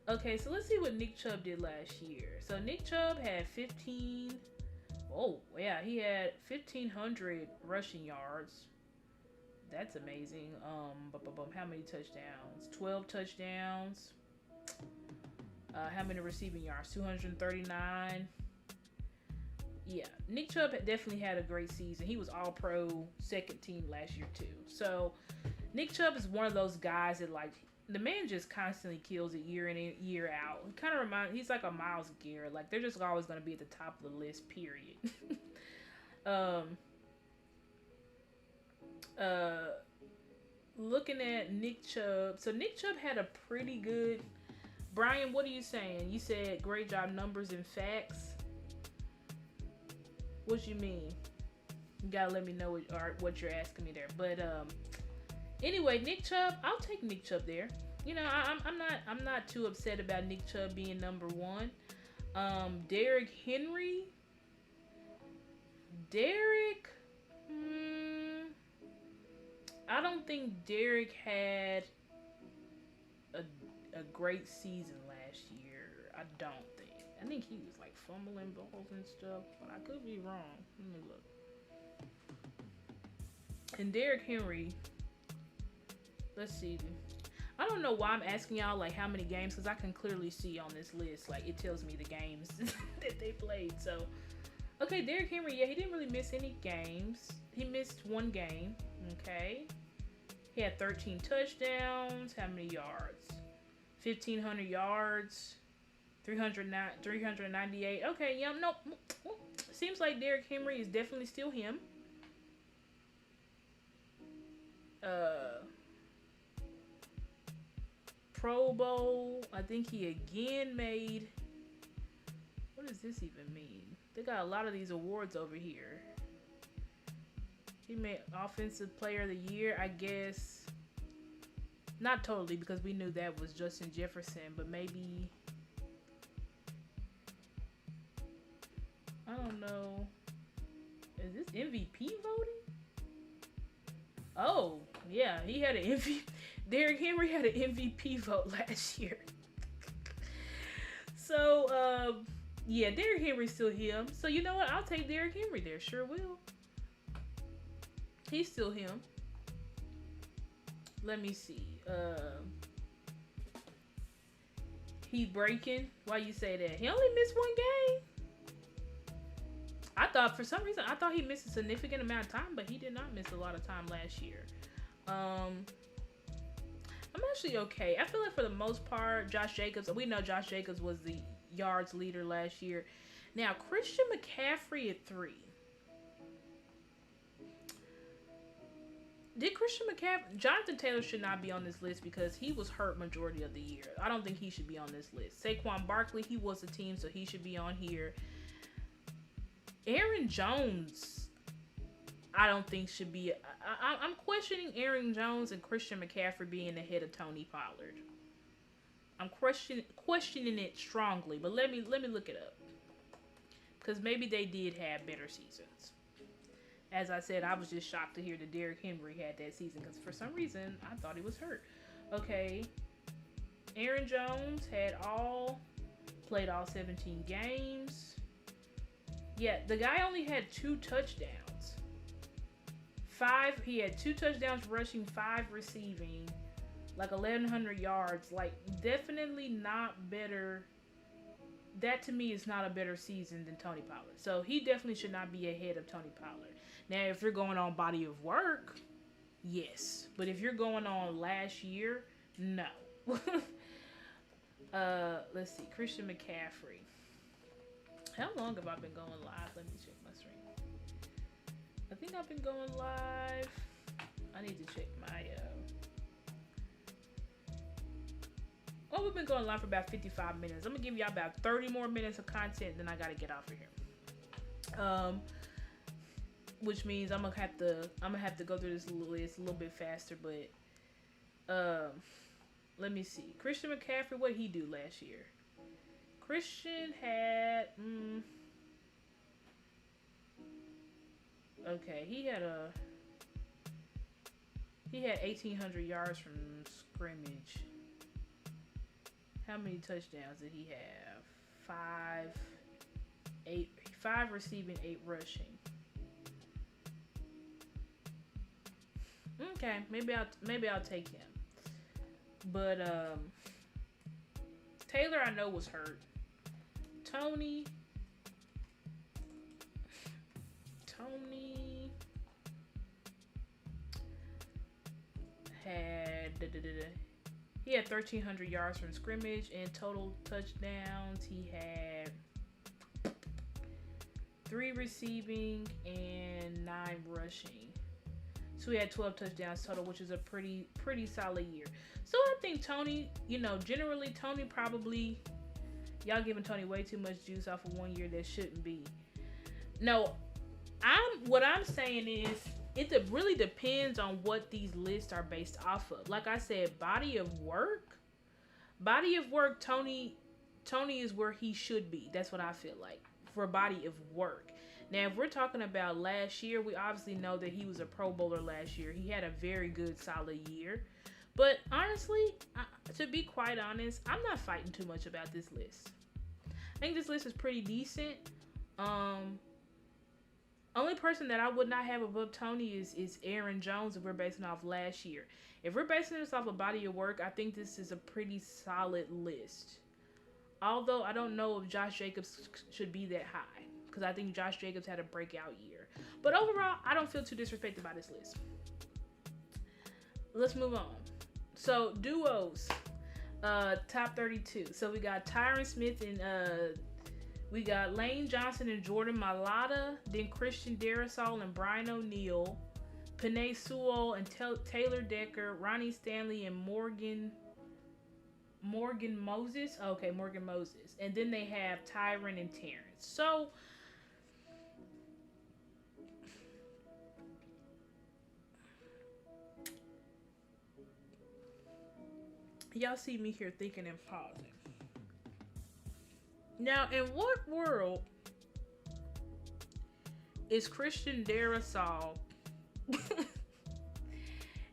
Okay, so let's see what Nick Chubb did last year. So Nick Chubb had he had 1,500 rushing yards. That's amazing. How many touchdowns? 12 touchdowns. How many receiving yards? 239. Yeah, Nick Chubb definitely had a great season. He was All-Pro second team last year too. So Nick Chubb is one of those guys that, like, the man just constantly kills it year in and year out. He kind of he's like a Myles Garrett. Like, they're just always going to be at the top of the list, period. Looking at Nick Chubb. So Nick Chubb had a pretty good... Brian, what are you saying? You said great job numbers and facts. What you mean? You gotta let me know what you're asking me there. But anyway, Nick Chubb, I'll take Nick Chubb there. You know, I'm not too upset about Nick Chubb being number one. Derrick Henry. I don't think Derrick had a great season last year. I don't think. I think he was like fumbling balls and stuff, but I could be wrong. Let me look. And Derrick Henry, let's see. I don't know why I'm asking y'all like how many games, because I can clearly see on this list, like it tells me the games that they played. So, okay, Derrick Henry, yeah, he didn't really miss any games. He missed one game. Okay, he had 13 touchdowns. How many yards? 1,500 yards. 398. Okay, yeah, no. Seems like Derrick Henry is definitely still him. Pro Bowl. I think he again made... What does this even mean? They got a lot of these awards over here. He made Offensive Player of the Year, I guess. Not totally, because we knew that was Justin Jefferson, but maybe... I don't know. Is this MVP voting? Oh, yeah, he had an MVP. Derrick Henry had an MVP vote last year. So, yeah, Derrick Henry's still him. So, you know what? I'll take Derrick Henry there. Sure will. He's still him. Let me see. He breaking? Why you say that? He only missed one game. I thought, for some reason, he missed a significant amount of time, but he did not miss a lot of time last year. I'm actually okay. I feel like for the most part, Josh Jacobs, we know Josh Jacobs was the yards leader last year. Now, Christian McCaffrey at 3. Did Christian McCaffrey... Jonathan Taylor should not be on this list because he was hurt majority of the year. I don't think he should be on this list. Saquon Barkley, he was a team, so he should be on here. Aaron Jones, I don't think should be... I'm questioning Aaron Jones and Christian McCaffrey being ahead of Tony Pollard. I'm questioning it strongly, but let me look it up. Because maybe they did have better seasons. As I said, I was just shocked to hear that Derrick Henry had that season because for some reason, I thought he was hurt. Okay. Aaron Jones played all 17 games. Yeah, the guy only had 2 touchdowns. He had 2 touchdowns rushing, 5 receiving, like 1,100 yards. Like, definitely not better. That to me is not a better season than Tony Pollard. So he definitely should not be ahead of Tony Pollard. Now, if you're going on body of work, yes. But if you're going on last year, no. Let's see. Christian McCaffrey. How long have I been going live? Let me check my stream. I think I've been going live. I need to check my oh, we've been going live for about 55 minutes. I'm gonna give y'all about 30 more minutes of content, then I gotta get off of here. Which means I'm gonna have to go through this list a little bit faster, but let me see. Christian McCaffrey, what did he do last year? Christian had okay, he had 1,800 yards from scrimmage. How many touchdowns did he have? 5 receiving, 8 rushing. Okay, maybe I'll take him. But Taylor, I know, was hurt. Tony had he had 1,300 yards from scrimmage and total touchdowns. He had 3 receiving and 9 rushing. So he had 12 touchdowns total, which is a pretty solid year. So I think Tony, generally Tony probably, y'all giving Tony way too much juice off of one year that shouldn't be. No, what I'm saying is it really depends on what these lists are based off of. Like I said, body of work, Tony is where he should be. That's what I feel like for body of work. Now, if we're talking about last year, we obviously know that he was a Pro Bowler last year. He had a very good, solid year. But honestly, to be quite honest, I'm not fighting too much about this list. I think this list is pretty decent. Only person that I would not have above Tony is Aaron Jones if we're basing off last year. If we're basing this off a body of work, I think this is a pretty solid list. Although I don't know if Josh Jacobs should be that high, because I think Josh Jacobs had a breakout year. But overall, I don't feel too disrespected by this list. Let's move on. So, duos. Top 32. So, we got Tyron Smith and we got Lane Johnson and Jordan Mailata. Then Christian Darrisaw and Brian O'Neill. Penei Sewell and Taylor Decker. Ronnie Stanley and Morgan Moses. Okay, Morgan Moses. And then they have Tyron and Terrence. So, y'all see me here thinking and pausing. Now, in what world is Christian Darrisaw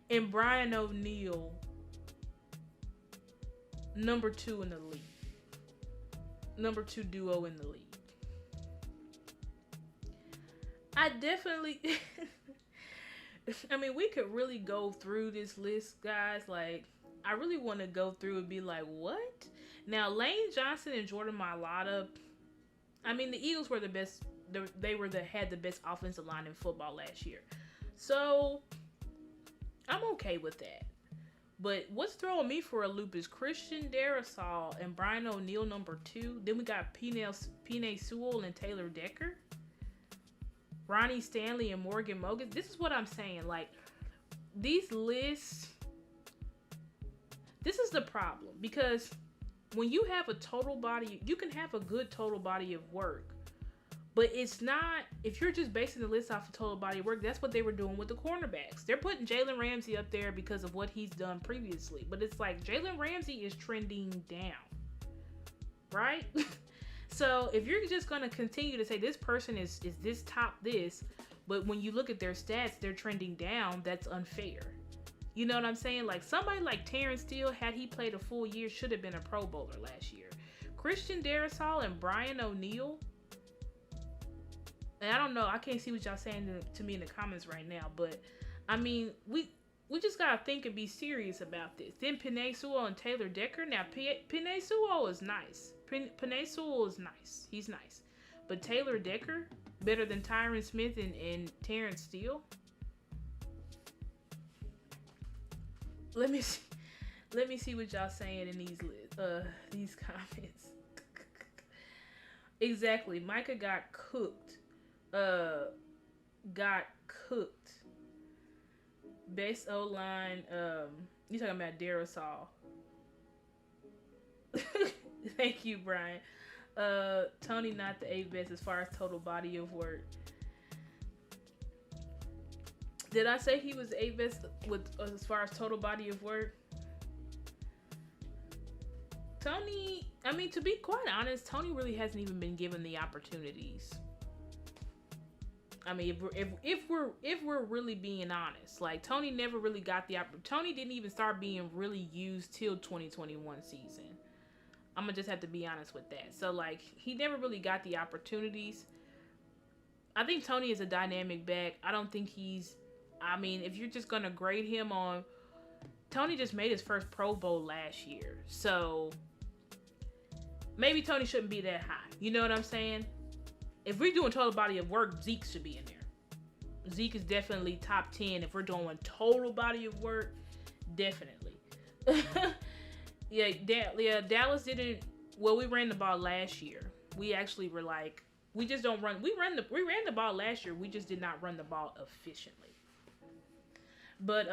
and Brian O'Neill number 2 in the league? Number 2 duo in the league. I definitely I mean, we could really go through this list, guys. Like, I really want to go through and be like, what? Now, Lane Johnson and Jordan Mailata, I mean, the Eagles were the best. They had the best offensive line in football last year. So, I'm okay with that. But what's throwing me for a loop is Christian Darrisaw and Brian O'Neill number 2. Then we got Penei Sewell and Taylor Decker. Ronnie Stanley and Morgan Moses. This is what I'm saying. Like, these lists, this is the problem. Because when you have a total body, you can have a good total body of work. But it's not, if you're just basing the list off of total body of work, that's what they were doing with the cornerbacks. They're putting Jalen Ramsey up there because of what he's done previously. But it's like, Jalen Ramsey is trending down. Right? So if you're just going to continue to say this person is this top this, but when you look at their stats, they're trending down, that's unfair. You know what I'm saying? Like, somebody like Terrence Steele, had he played a full year, should have been a Pro Bowler last year. Christian Darrisaw and Brian O'Neill, and I don't know, I can't see what y'all saying to me in the comments right now, but I mean, we just got to think and be serious about this. Then Penei Sewell and Taylor Decker. Now, Penei Sewell is nice. Penei Sewell is nice. He's nice. But Taylor Decker, better than Tyron Smith and Terrence Steele? let me see. Let me see what y'all saying in these comments. Exactly. Micah got cooked. Got cooked. Best O line. You talking about Darasol? Thank you, Brian. Tony not the 8th best as far as total body of work. Did I say he was the 8th best with as far as total body of work? Tony, I mean, to be quite honest, Tony really hasn't even been given the opportunities. I mean, if we're really being honest, like Tony never really got the Tony didn't even start being really used till 2021 season. I'm gonna just have to be honest with that. So like, he never really got the opportunities. I think Tony is a dynamic back. I don't think he's. I mean, if you're just gonna grade him on, Tony just made his first Pro Bowl last year, so maybe Tony shouldn't be that high. You know what I'm saying? If we're doing total body of work, Zeke should be in there. Zeke is definitely top 10. If we're doing total body of work, definitely. yeah, Dallas didn't. Well, we ran the ball last year. We actually were like, we just don't run. We ran the ball last year. We just did not run the ball efficiently. But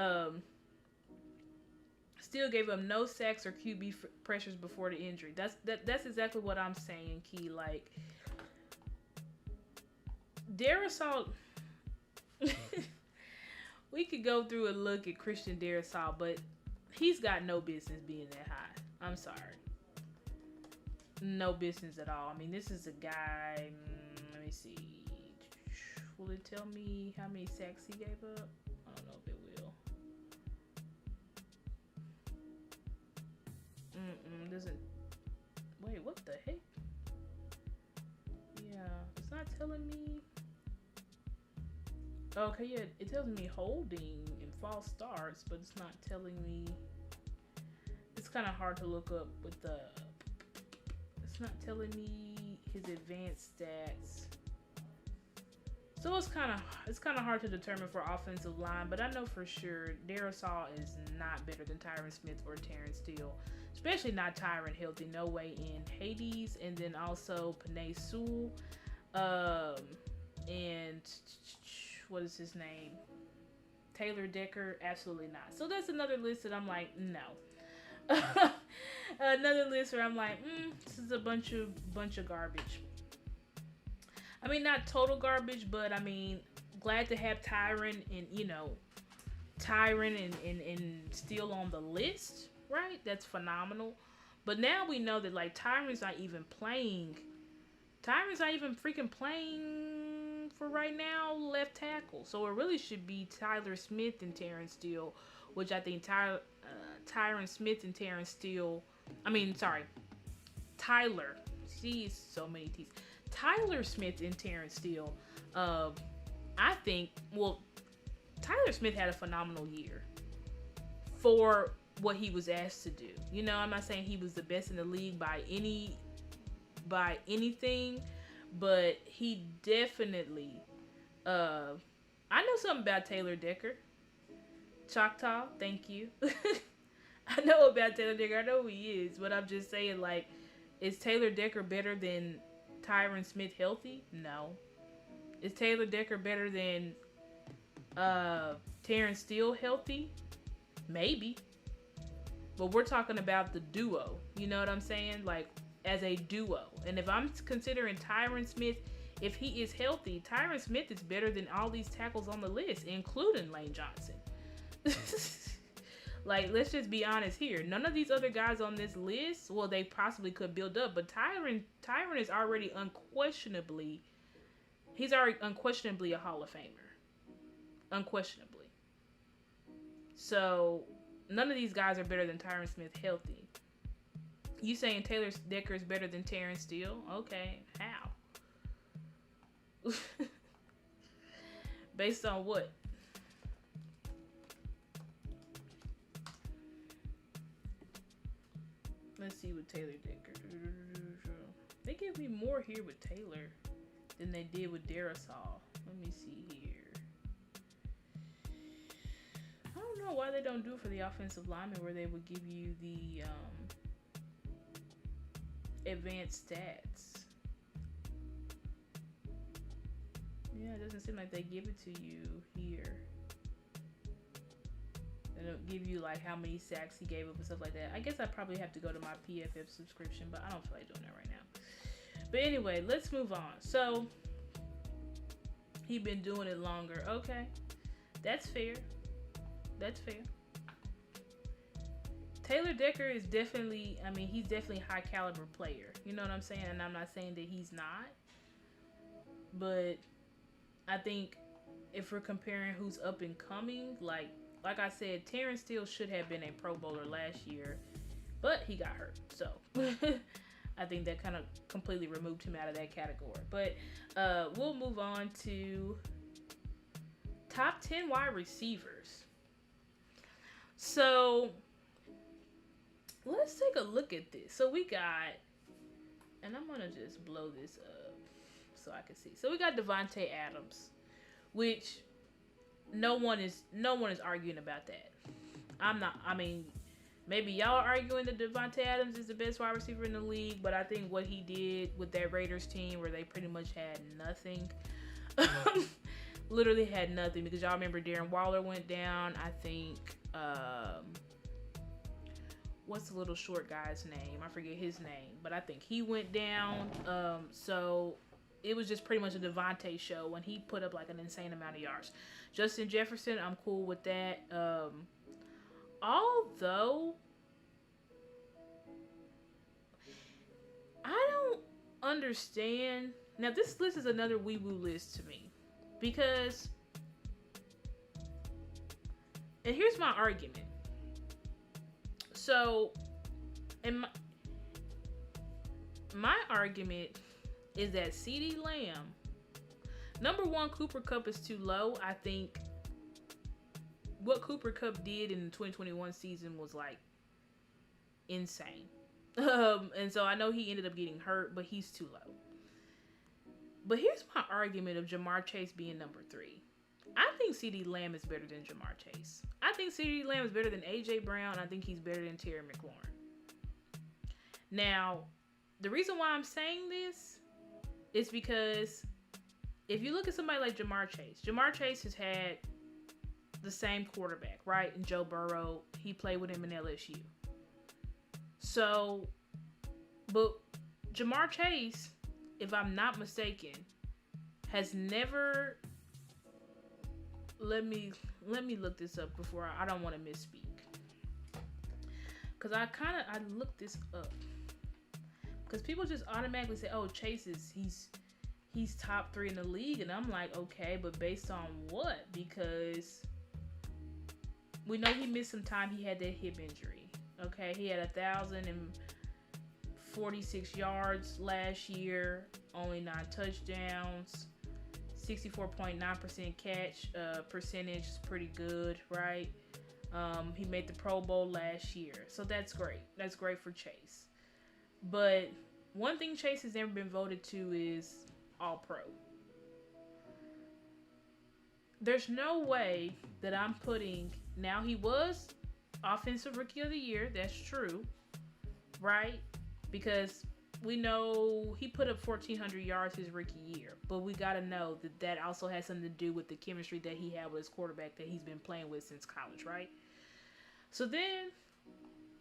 still gave him no sacks or QB pressures before the injury. That's exactly what I'm saying, Key. Like, Darasol, we could go through and look at Christian Darasol, but he's got no business being that high. I'm sorry. No business at all. I mean, this is a guy, let me see. Will it tell me how many sacks he gave up? I don't know if it will. Doesn't. Wait, what the heck? Yeah, it's not telling me. Okay, yeah, it tells me holding and false starts, but it's not telling me. It's kind of hard to look up with the. It's not telling me his advanced stats. So it's kind of hard to determine for offensive line, but I know for sure Darasol is not better than Tyron Smith or Terrence Steele, especially not Tyron healthy. No way in Hades, and then also Panay Sewell, and what is his name? Taylor Decker, absolutely not. So that's another list that I'm like, no. Another list where I'm like, this is a bunch of garbage. I mean, not total garbage, but I mean, glad to have Tyron and Steele on the list, right? That's phenomenal. But now we know that like Tyron's not even playing. Tyron's not even freaking playing for right now left tackle. So it really should be Tyler Smith and Terrence Steele, which I think Tyron Smith and Terrence Steele. Tyler. See, so many T's. Tyler Smith and Terrence Steele. I think. Well, Tyler Smith had a phenomenal year for what he was asked to do. You know, I'm not saying he was the best in the league by anything, but he definitely. I know something about Taylor Decker. Choctaw, thank you. I know about Taylor Decker. I know who he is, but I'm just saying, like, is Taylor Decker better than Tyron Smith healthy? No. Is Taylor Decker better than Terrence Steele healthy? Maybe. But we're talking about the duo. You know what I'm saying? Like, as a duo. And if I'm considering Tyron Smith, if he is healthy, Tyron Smith is better than all these tackles on the list, including Lane Johnson. Like, let's just be honest here. None of these other guys on this list, well, they possibly could build up, but Tyron is already unquestionably a Hall of Famer. Unquestionably. So, none of these guys are better than Tyron Smith healthy. You saying Taylor Decker is better than Terrence Steele? Okay, how? Based on what? Let's see with Taylor Decker. They give me more here with Taylor than they did with Darasol. Let me see here. I don't know why they don't do it for the offensive lineman, where they would give you the advanced stats. Yeah, it doesn't seem like they give it to you here. They don't give you like how many sacks he gave up and stuff like that. I guess I probably have to go to my PFF subscription, but I don't feel like doing that right now. But anyway, let's move on. So he been doing it longer. Okay, that's fair. That's fair. Taylor Decker is definitely, I mean, he's definitely a high caliber player. You know what I'm saying? And I'm not saying that he's not. But I think if we're comparing who's up and coming, like I said, Terrence Steele should have been a Pro Bowler last year, but he got hurt. So I think that kind of completely removed him out of that category. But we'll move on to top 10 wide receivers. So let's take a look at this. So we got, and I'm going to just blow this up so I can see. So we got Devontae Adams, which no one is arguing about that. I'm not. I mean, maybe y'all are arguing that Devontae Adams is the best wide receiver in the league, but I think what he did with that Raiders team, where they pretty much had nothing, literally had nothing, because y'all remember Darren Waller went down. I think, what's the little short guy's name? I forget his name, but I think he went down. So it was just pretty much a Devontae show when he put up like an insane amount of yards. Justin Jefferson, I'm cool with that. Although I don't understand. Now this list is another wee-woo list to me, because, and here's my argument. So, and my argument is that CeeDee Lamb, number one, Cooper Kupp is too low. I think what Cooper Kupp did in the 2021 season was like insane. And so I know he ended up getting hurt, but he's too low. But here's my argument of Jamar Chase being number 3. I think CeeDee Lamb is better than Jamar Chase. I think CeeDee Lamb is better than A.J. Brown. I think he's better than Terry McLaurin. Now, the reason why I'm saying this is because if you look at somebody like Jamar Chase has had the same quarterback, right? And Joe Burrow, he played with him in LSU. So, but Jamar Chase, if I'm not mistaken, has never, let me look this up before I don't want to misspeak, because I looked this up, because people just automatically say, oh, Chase is he's top 3 in the league, and I'm like, okay, but based on what? Because we know he missed some time. He had that hip injury. Okay, he had 1,046 yards last year, only 9 touchdowns, 64.9% catch percentage is pretty good, right? He made the Pro Bowl last year, so that's great. That's great for Chase. But one thing Chase has never been voted to is All-Pro. There's no way that I'm putting, now he was Offensive Rookie of the Year, that's true, right? Because we know he put up 1,400 yards his rookie year, but we got to know that that also has something to do with the chemistry that he had with his quarterback that he's been playing with since college, right? So then,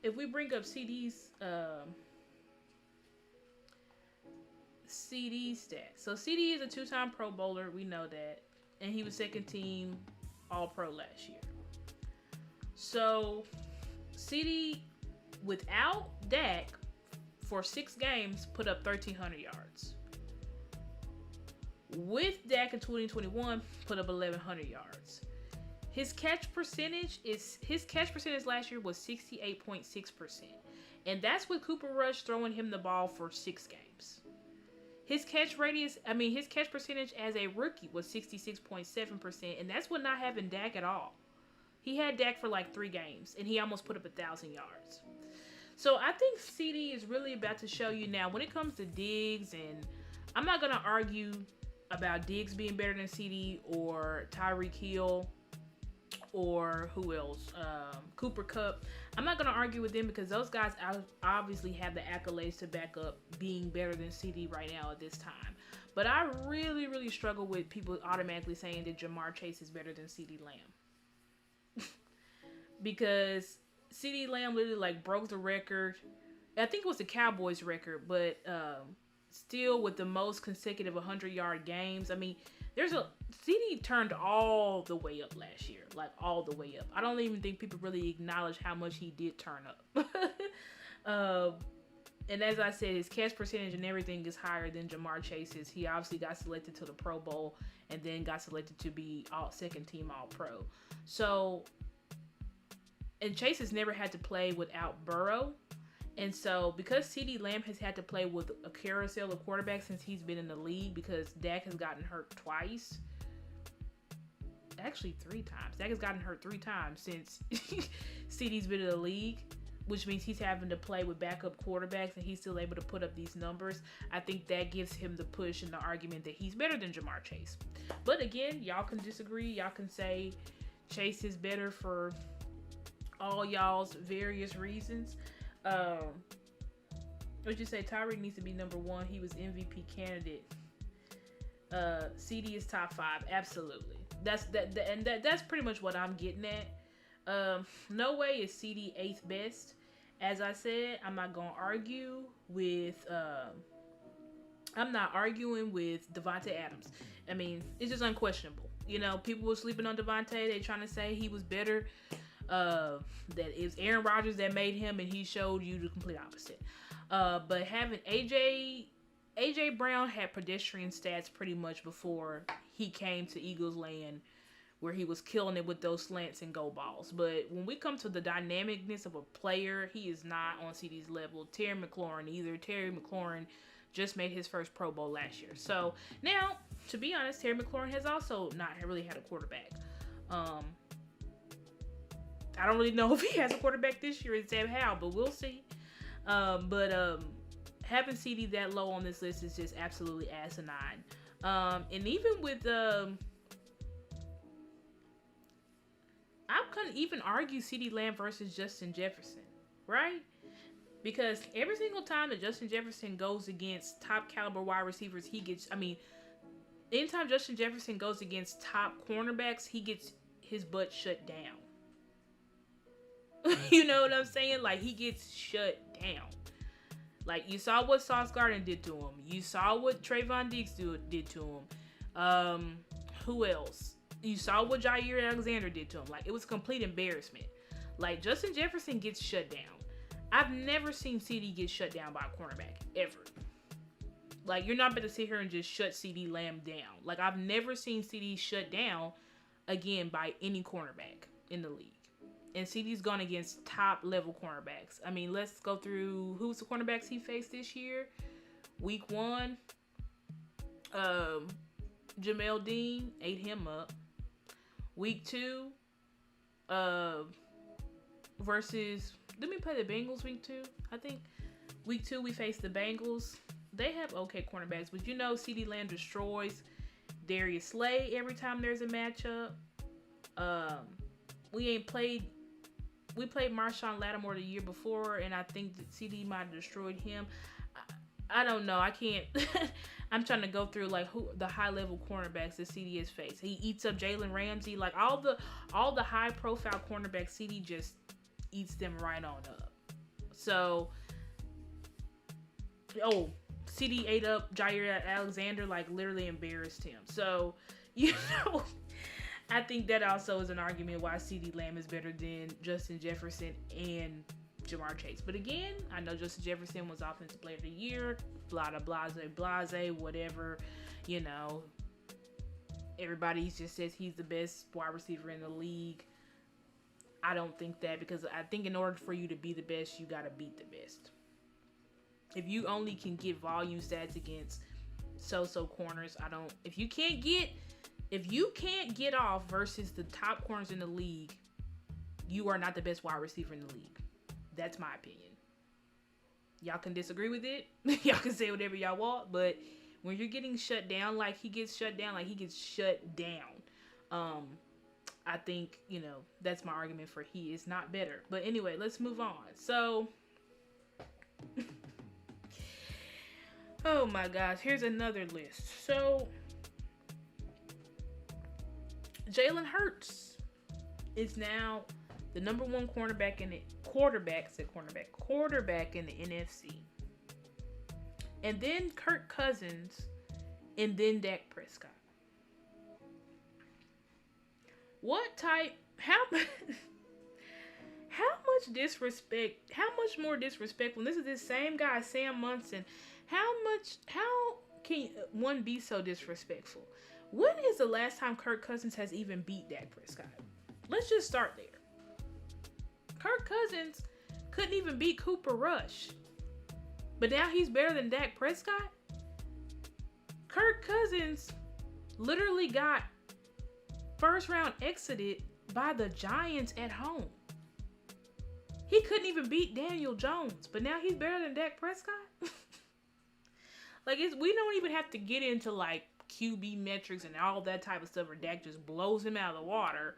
if we bring up CD's stats. So CD is a 2-time Pro Bowler, we know that, and he was second team All-Pro last year. So CD, without Dak, for 6 games, put up 1,300 yards. With Dak in 2021, put up 1,100 yards. His catch percentage last year was 68.6%. And that's with Cooper Rush throwing him the ball for 6 games. His catch percentage as a rookie was 66.7%, and that's with not having Dak at all. He had Dak for like 3 games, and he almost put up 1,000 yards. So I think CD is really about to show you now when it comes to Diggs, and I'm not going to argue about Diggs being better than CD or Tyreek Hill or who else? Cooper Cup. I'm not going to argue with them because those guys obviously have the accolades to back up being better than CD right now at this time. But I really, really struggle with people automatically saying that Jamar Chase is better than CD Lamb. Because CD Lamb literally like broke the record. I think it was the Cowboys record, but still with the most consecutive 100-yard games. I mean, CD turned all the way up last year, like all the way up. I don't even think people really acknowledge how much he did turn up. And as I said, his catch percentage and everything is higher than Jamar Chase's. He obviously got selected to the Pro Bowl and then got selected to be second team All-Pro. So, and Chase has never had to play without Burrow. And so, because CeeDee Lamb has had to play with a carousel of quarterbacks since he's been in the league, because Dak has gotten hurt twice. Actually, 3 times. Dak has gotten hurt 3 times since CeeDee's been in the league, which means he's having to play with backup quarterbacks and he's still able to put up these numbers. I think that gives him the push and the argument that he's better than Jamar Chase. But again, y'all can disagree. Y'all can say Chase is better for all y'all's various reasons. Would you say Tyreek needs to be number 1? He was MVP candidate. CD is top 5. Absolutely. That's pretty much what I'm getting at. No way is CD 8th best. As I said, I'm not gonna argue with. I'm not arguing with Devontae Adams. I mean, it's just unquestionable. You know, people were sleeping on Devontae. They trying to say he was better. That it was Aaron Rodgers that made him, and he showed you the complete opposite. But having AJ Brown had pedestrian stats pretty much before he came to Eagles land, where he was killing it with those slants and go balls. But when we come to the dynamicness of a player, he is not on CD's level. Terry McLaurin either. Terry McLaurin just made his first Pro Bowl last year. So now, to be honest, Terry McLaurin has also not really had a quarterback. I don't really know if he has a quarterback this year instead of how, but we'll see. Having CD that low on this list is just absolutely asinine. And even with I couldn't even argue CeeDee Lamb versus Justin Jefferson, right? Because every single time that Justin Jefferson goes against top caliber wide receivers, anytime Justin Jefferson goes against top cornerbacks, he gets his butt shut down. You know what I'm saying? Like, he gets shut down. Like, you saw what Sauce Gardner did to him. You saw what Trayvon Diggs did to him. Who else? You saw what Jair Alexander did to him. Like, it was a complete embarrassment. Like, Justin Jefferson gets shut down. I've never seen CD get shut down by a cornerback, ever. Like, you're not going to sit here and just shut CD Lamb down. Like, I've never seen CD shut down, again, by any cornerback in the league. And CD's gone against top-level cornerbacks. I mean, let's go through who's the cornerbacks he faced this year. Week 1, Jamel Dean ate him up. Week 2, versus, didn't we play the Bengals week 2? I think week 2 we faced the Bengals. They have okay cornerbacks, but you know CeeDee Lamb destroys Darius Slay every time there's a matchup. We played Marshawn Lattimore the year before, and I think that CD might have destroyed him. I don't know. I can't. I'm trying to go through like who the high level cornerbacks that CD has faced. He eats up Jalen Ramsey, like all the high profile cornerbacks. CD just eats them right on up. So, CD ate up Jair Alexander, like literally embarrassed him. So, you know. I think that also is an argument why CeeDee Lamb is better than Justin Jefferson and Jamar Chase. But again, I know Justin Jefferson was Offensive Player of the Year, blah, blah, blase, whatever. You know, everybody just says he's the best wide receiver in the league. I don't think that, because I think in order for you to be the best, you got to beat the best. If you only can get volume stats against so-so corners, if you can't get off versus the top corners in the league, you are not the best wide receiver in the league. That's my opinion. Y'all can disagree with it. Y'all can say whatever y'all want, but when you're getting shut down like he gets shut down, I think, that's my argument for he is not better. But anyway, let's move on. So, oh my gosh, here's another list. So, Jalen Hurts is now the number one quarterback in the quarterback in the NFC. And then Kirk Cousins, and then Dak Prescott. How much more disrespectful? This is this same guy, Sam Munson. How can one be so disrespectful? When is the last time Kirk Cousins has even beat Dak Prescott? Let's just start there. Kirk Cousins couldn't even beat Cooper Rush. But now he's better than Dak Prescott? Kirk Cousins literally got first round exited by the Giants at home. He couldn't even beat Daniel Jones, but now he's better than Dak Prescott? We don't even have to get into QB metrics and all that type of stuff where Dak just blows him out of the water.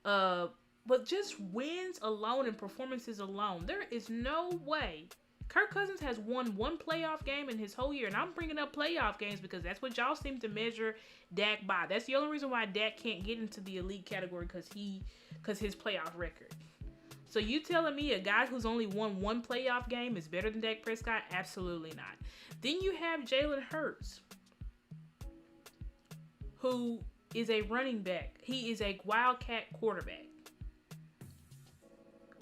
But just wins alone and performances alone, there is no way. Kirk Cousins has won one playoff game in his whole year. And I'm bringing up playoff games because that's what y'all seem to measure Dak by. That's the only reason why Dak can't get into the elite category because his playoff record. So you telling me a guy who's only won one playoff game is better than Dak Prescott? Absolutely not. Then you have Jalen Hurts, who is a running back. He is a wildcat quarterback.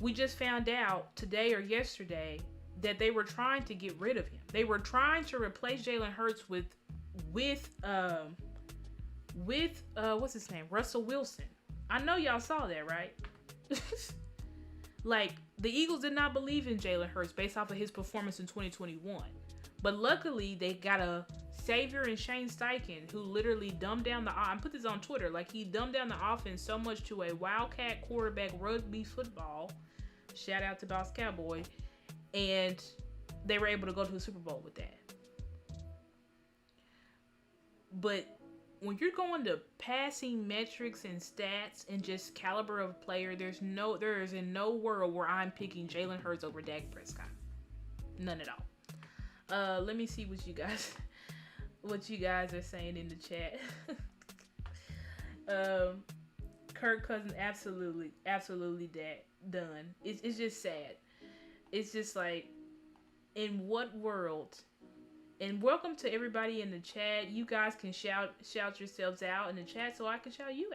We just found out today or yesterday that they were trying to get rid of him. They were trying to replace Jalen Hurts with what's his name? Russell Wilson. I know y'all saw that, right? The Eagles did not believe in Jalen Hurts based off of his performance in 2021. But luckily, they got a savior in Shane Steichen who literally dumbed down I put this on Twitter. He dumbed down the offense so much to a wildcat quarterback rugby football. Shout out to Boss Cowboy. And they were able to go to the Super Bowl with that. But when you're going to passing metrics and stats and just caliber of player, there is in no world where I'm picking Jalen Hurts over Dak Prescott. None at all. Let me see what you guys are saying in the chat. Kirk Cousins absolutely done. It's just sad. It's just in what world? And welcome to everybody in the chat. You guys can shout yourselves out in the chat so I can shout you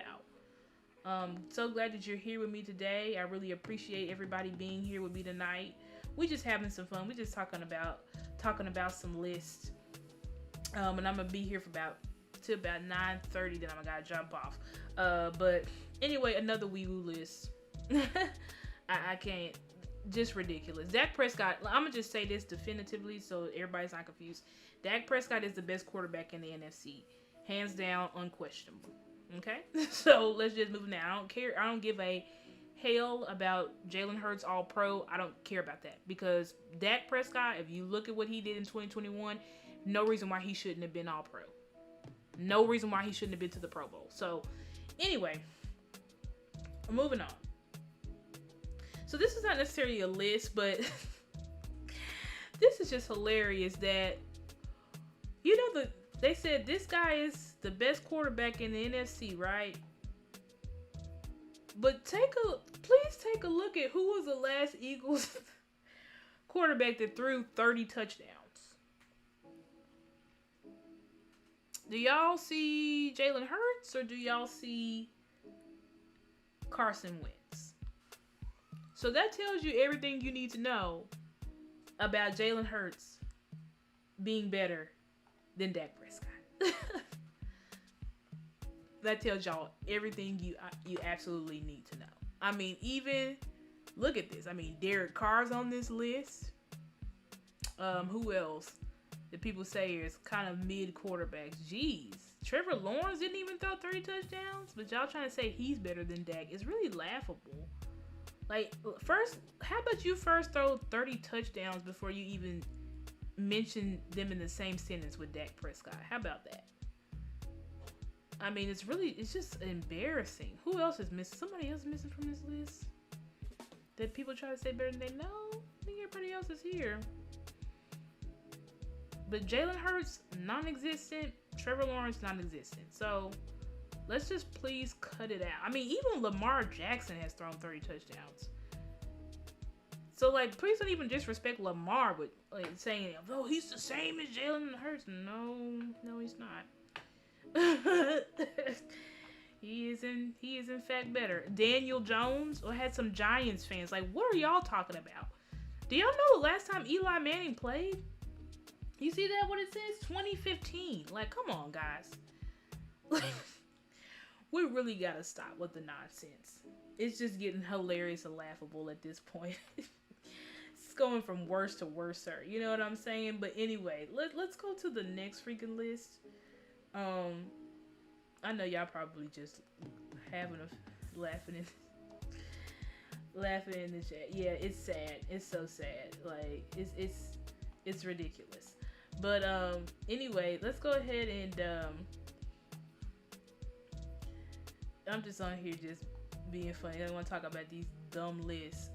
out. So glad that you're here with me today. I really appreciate everybody being here with me tonight. We just having some fun. We just talking about some lists. And I'm gonna be here till about 9:30. Then I'm gonna jump off. But anyway, another wee woo list. I can't. Just ridiculous. Dak Prescott, I'm going to just say this definitively so everybody's not confused. Dak Prescott is the best quarterback in the NFC. Hands down, unquestionable. Okay? So let's just move now. I don't care. I don't give a hell about Jalen Hurts All-Pro. I don't care about that. Because Dak Prescott, if you look at what he did in 2021, no reason why he shouldn't have been All-Pro. No reason why he shouldn't have been to the Pro Bowl. So, anyway, moving on. So this is not necessarily a list, but this is just hilarious that, they said this guy is the best quarterback in the NFC, right? But please take a look at who was the last Eagles quarterback that threw 30 touchdowns. Do y'all see Jalen Hurts or do y'all see Carson Wentz? So that tells you everything you need to know about Jalen Hurts being better than Dak Prescott. That tells y'all everything you absolutely need to know. I mean, even look at this. I mean, Derek Carr's on this list. Who else that people say is kind of mid quarterbacks? Jeez. Trevor Lawrence didn't even throw 30 touchdowns, but y'all trying to say he's better than Dak. It's really laughable. First, how about you first throw 30 touchdowns before you even mention them in the same sentence with Dak Prescott? How about that? I mean, it's just embarrassing. Who else is missing? Somebody else missing from this list that people try to say better than they know. I think everybody else is here. But Jalen Hurts, non-existent. Trevor Lawrence, non-existent. So let's just please cut it out. I mean, even Lamar Jackson has thrown 30 touchdowns. So, like, please don't even disrespect Lamar with like saying, "Oh, he's the same as Jalen Hurts." No, he's not. He is in fact better. Daniel Jones had some Giants fans. Like, what are y'all talking about? Do y'all know the last time Eli Manning played? You see that? What it says? 2015. Like, come on, guys. Like, we really gotta stop with the nonsense. It's just getting hilarious and laughable at this point. It's going from worse to worser. You know what I'm saying? But anyway, let's go to the next freaking list. I know y'all probably just having a laughing in the chat. Yeah, it's sad. It's so sad. Like it's ridiculous. But anyway, let's go ahead and I'm just on here just being funny. I don't want to talk about these dumb lists.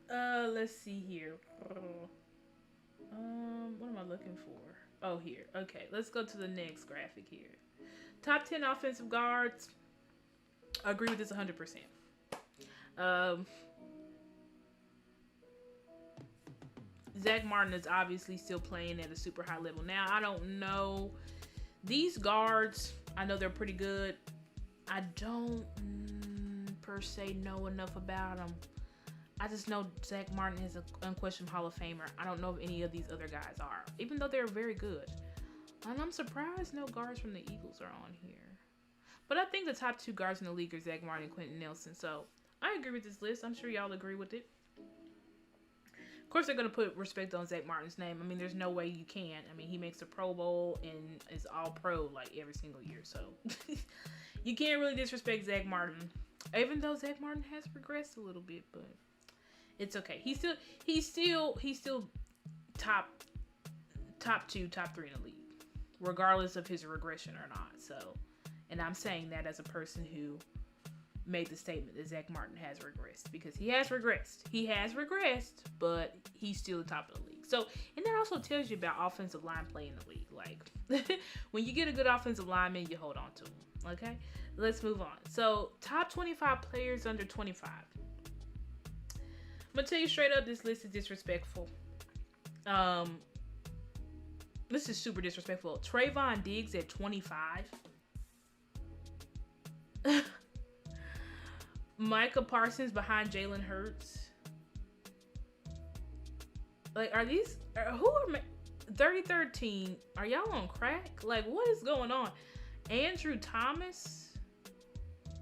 Let's see here. What am I looking for? Oh, here. Okay, let's go to the next graphic here. Top 10 offensive guards. I agree with this 100%. Zach Martin is obviously still playing at a super high level. Now, I don't know. These guards, I know they're pretty good. I don't per se know enough about them. I just know Zach Martin is an unquestioned Hall of Famer. I don't know if any of these other guys are, even though they're very good. And I'm surprised no guards from the Eagles are on here. But I think the top 2 guards in the league are Zach Martin and Quentin Nelson. So I agree with this list. I'm sure y'all agree with it. Of course, they're going to put respect on Zach Martin's name. I mean, there's no way you can. I mean, he makes the Pro Bowl and is all pro like every single year. So you can't really disrespect Zach Martin. Even though Zach Martin has regressed a little bit, but it's okay. He's still top 2, top 3 in the league, regardless of his regression or not. So, and I'm saying that as a person who made the statement that Zach Martin has regressed, because he has regressed. He has regressed, but he's still the top of the league. So, and that also tells you about offensive line play in the league. Like, when you get a good offensive lineman, you hold on to him. Okay, let's move on. So, top 25 players under 25. I'm gonna tell you straight up, this list is disrespectful. This is super disrespectful. Trayvon Diggs at 25. Micah Parsons behind Jalen Hurts. Like, who are 33rd team? Are y'all on crack? Like, what is going on? Andrew Thomas,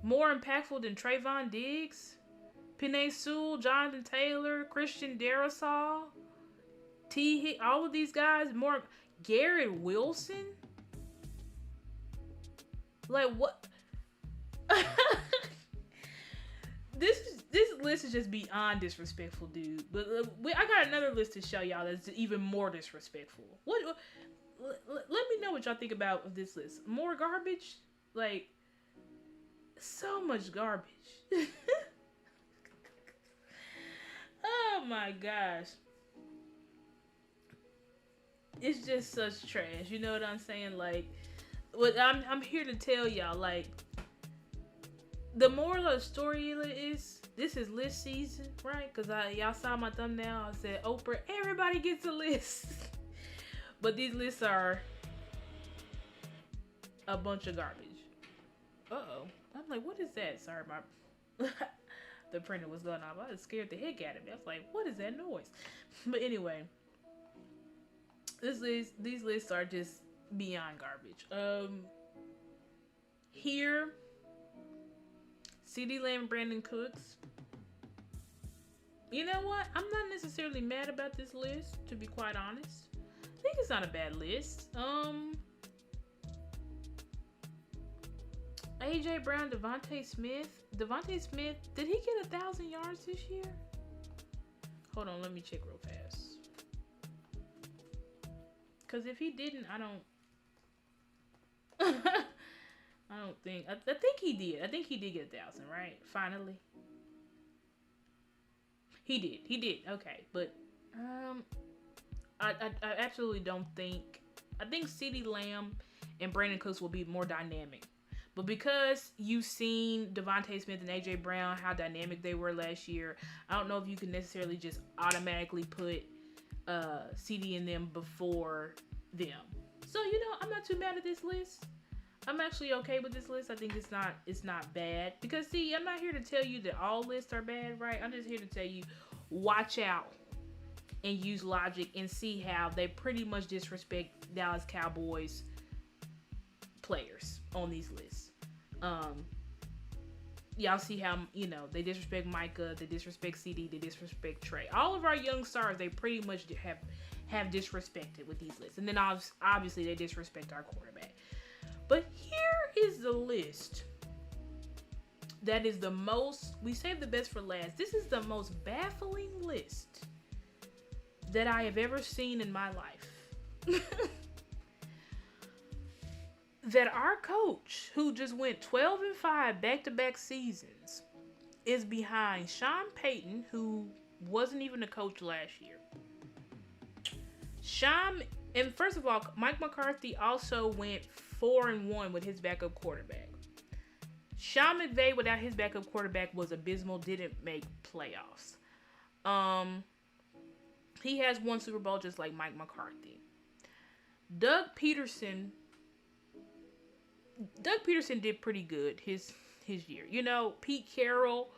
more impactful than Trayvon Diggs. Penei Sewell, Jonathan Taylor, Christian Darrisaw, all of these guys, more Garrett Wilson. Like, what? This list is just beyond disrespectful, dude. But I got another list to show y'all that's even more disrespectful. Let me know what y'all think about this list. More garbage? Like, so much garbage. Oh my gosh. It's just such trash. You know what I'm saying? Like, what I'm here to tell y'all, like, the moral of the story is, this is list season, right? Because y'all saw my thumbnail. I said, Oprah, everybody gets a list. But these lists are a bunch of garbage. Uh-oh. I'm like, what is that? Sorry, my... The printer was going off. I was scared the heck out of me. I was like, what is that noise? But anyway, these lists are just beyond garbage. Here, CeeDee Lamb, Brandon Cooks. You know what? I'm not necessarily mad about this list, to be quite honest. I think it's not a bad list. AJ Brown, Devontae Smith. Devontae Smith, did he get 1,000 yards this year? Hold on, let me check real fast. Because if he didn't, I don't... I don't think. I think he did. I think he did get 1,000, right? Finally, he did. He did. Okay, but um, I absolutely don't think. I think CeeDee Lamb and Brandon Cooks will be more dynamic. But because you've seen Devontae Smith and AJ Brown, how dynamic they were last year, I don't know if you can necessarily just automatically put CD in them before them. So I'm not too mad at this list. I'm actually okay with this list. I think it's not bad because see, I'm not here to tell you that all lists are bad, right? I'm just here to tell you, watch out and use logic and see how they pretty much disrespect Dallas Cowboys players on these lists. Y'all see how they disrespect Micah, they disrespect CD, they disrespect Trey. All of our young stars, they pretty much have disrespected with these lists, and then obviously they disrespect our quarterback. But here is the list that is the most. We saved the best for last. This is the most baffling list that I have ever seen in my life. That our coach, who just went 12-5 back-to-back seasons, is behind Sean Payton, who wasn't even a coach last year. And first of all, Mike McCarthy also went 4-1 with his backup quarterback. Sean McVay, without his backup quarterback, was abysmal, didn't make playoffs. He has won Super Bowl just like Mike McCarthy. Doug Peterson did pretty good his year. Pete Carroll.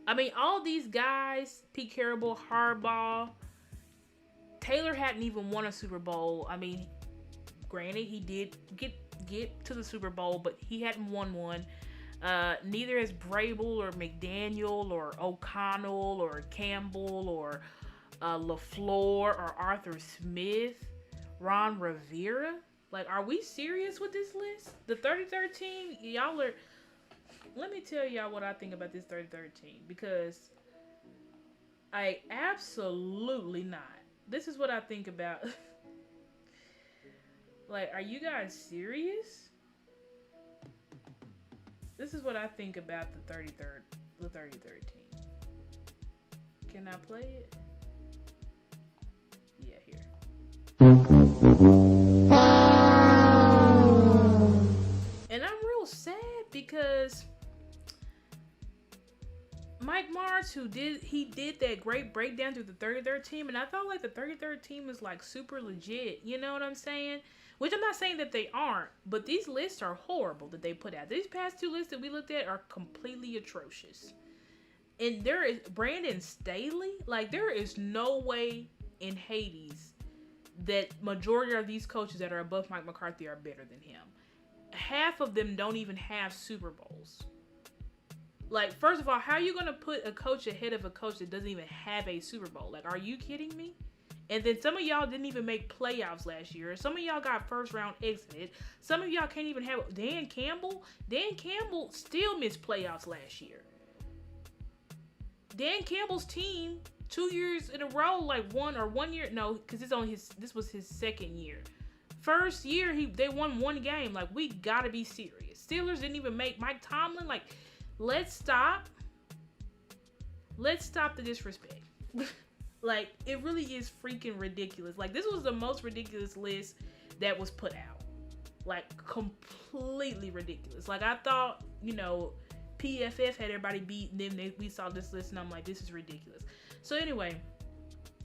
I mean, all these guys, Pete Carroll, Harbaugh, Taylor hadn't even won a Super Bowl. I mean, granted, he did get to the Super Bowl, but he hadn't won one. Neither has Vrabel or McDaniel or O'Connell or Campbell or LaFleur or Arthur Smith, Ron Rivera. Like, are we serious with this list? The 33rd team, y'all are... Let me tell y'all what I think about this 33rd team, because I absolutely not. This is what I think about. Like, are you guys serious? This is what I think about the 33rd team. Can I play it? Yeah, here. And I'm real sad because Mike Mars, he did that great breakdown through the 33rd team, and I felt like the 33rd team is like super legit. You know what I'm saying? Which I'm not saying that they aren't, but these lists are horrible that they put out. These past two lists that we looked at are completely atrocious. And there is Brandon Staley. Like, there is no way in Hades that majority of these coaches that are above Mike McCarthy are better than him. Half of them don't even have Super Bowls. Like, first of all, how are you going to put a coach ahead of a coach that doesn't even have a Super Bowl? Like, are you kidding me? And then some of y'all didn't even make playoffs last year. Some of y'all got first round exited. Some of y'all can't even have Dan Campbell. Dan Campbell still missed playoffs last year. Dan Campbell's team 2 years in a row, like one year. No, because this was his second year. First year they won one game. Like, we gotta be serious. Steelers didn't even make Mike Tomlin. Like, let's stop the disrespect. Like, it really is freaking ridiculous. Like, this was the most ridiculous list that was put out. Like, completely ridiculous. Like, I thought, PFF had everybody beat, and then we saw this list, and I'm like, this is ridiculous. So anyway,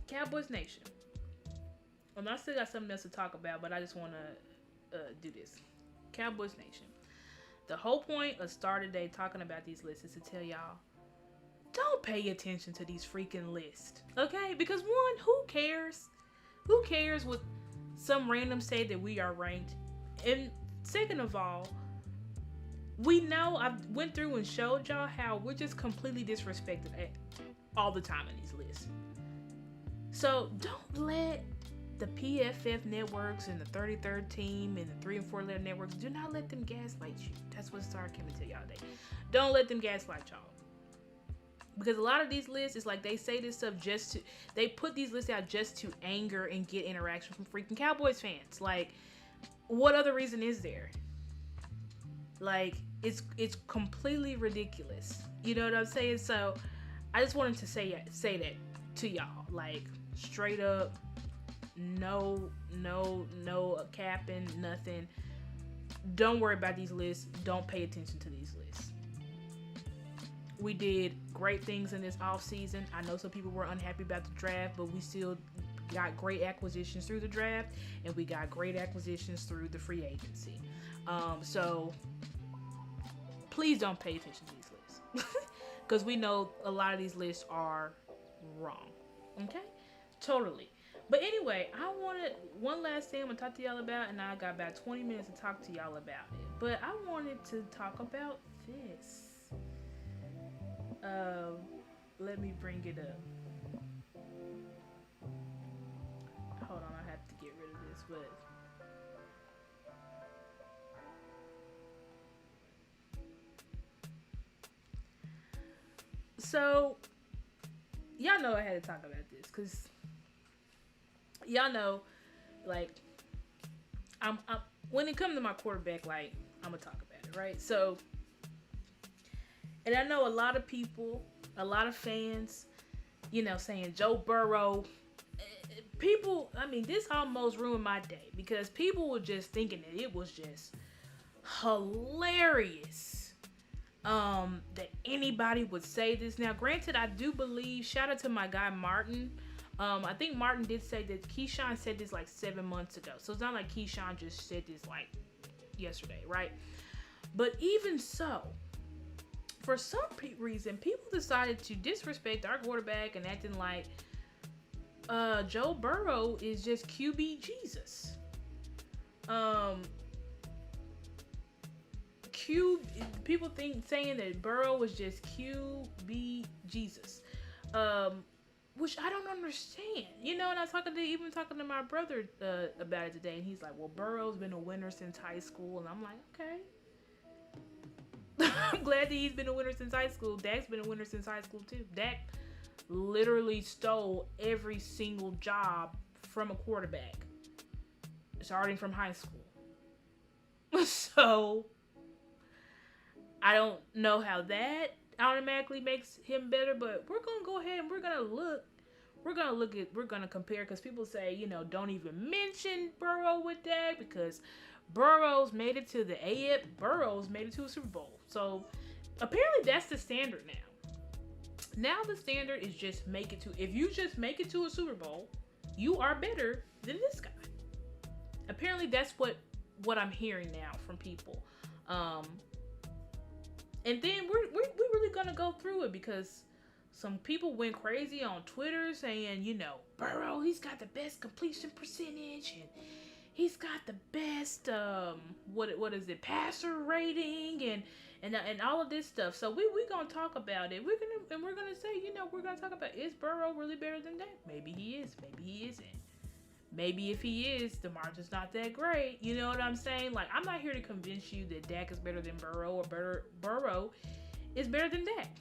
Cowboys Nation. I still got something else to talk about, but I just want to do this. Cowboys Nation. The whole point of Star Today talking about these lists is to tell y'all, don't pay attention to these freaking lists, okay? Because one, who cares? Who cares what some random say that we are ranked? And second of all, we know, I went through and showed y'all how we're just completely disrespected all the time in these lists. So don't let the PFF networks and the 33rd team and the 3 and 4 letter networks, do not let them gaslight you. That's what Star came to tell y'all today. Don't let them gaslight y'all. Because a lot of these lists, is like they say this stuff they put these lists out just to anger and get interaction from freaking Cowboys fans. Like, What other reason is there? Like, it's completely ridiculous. You know what I'm saying? So I just wanted to say that to y'all, like, straight up, no capping, nothing. Don't worry about these lists. Don't pay attention to these lists. We did great things in this off season. I know some people were unhappy about the draft, but we still got great acquisitions through the draft, and we got great acquisitions through the free agency. So please don't pay attention to these lists, because we know a lot of these lists are wrong. Okay, totally. But anyway, I wanted one last thing I'm gonna talk to y'all about, and I got about 20 minutes to talk to y'all about it. But I wanted to talk about this. Let me bring it up. Hold on, I have to get rid of this, but so y'all know I had to talk about this because y'all know, like, I'm when it comes to my quarterback, like, I'm gonna talk about it, right? So, and I know a lot of people, a lot of fans, saying Joe Burrow. People, I mean, this almost ruined my day because people were just thinking that it was just hilarious that anybody would say this. Now, granted, I do believe, shout out to my guy Martin. I think Martin did say that Keyshawn said this like 7 months ago. So it's not like Keyshawn just said this like yesterday, right? But even so, for some reason, people decided to disrespect our quarterback and acting like Joe Burrow is just QB Jesus. People saying that Burrow was just QB Jesus, which I don't understand. And I was talking to my brother about it today, and he's like, "Well, Burrow's been a winner since high school," and I'm like, "Okay." I'm glad that he's been a winner since high school. Dak's been a winner since high school too. Dak literally stole every single job from a quarterback starting from high school. So I don't know how that automatically makes him better, but we're gonna go ahead and we're gonna compare, because people say, don't even mention Burrow with Dak because Burrow's made it to the AF. Burrow's made it to a Super Bowl. So apparently that's the standard now. Now the standard is just if you just make it to a Super Bowl, you are better than this guy. Apparently that's what I'm hearing now from people. And then we're really gonna go through it because some people went crazy on Twitter saying, Burrow, he's got the best completion percentage and he's got the best what is it, passer rating and all of this stuff. So we gonna talk about it. We're gonna say, we're gonna talk about, is Burrow really better than that? Maybe he is, maybe he isn't. Maybe if he is, the margin's not that great. You know what I'm saying? Like, I'm not here to convince you that Dak is better than Burrow or Burrow is better than Dak.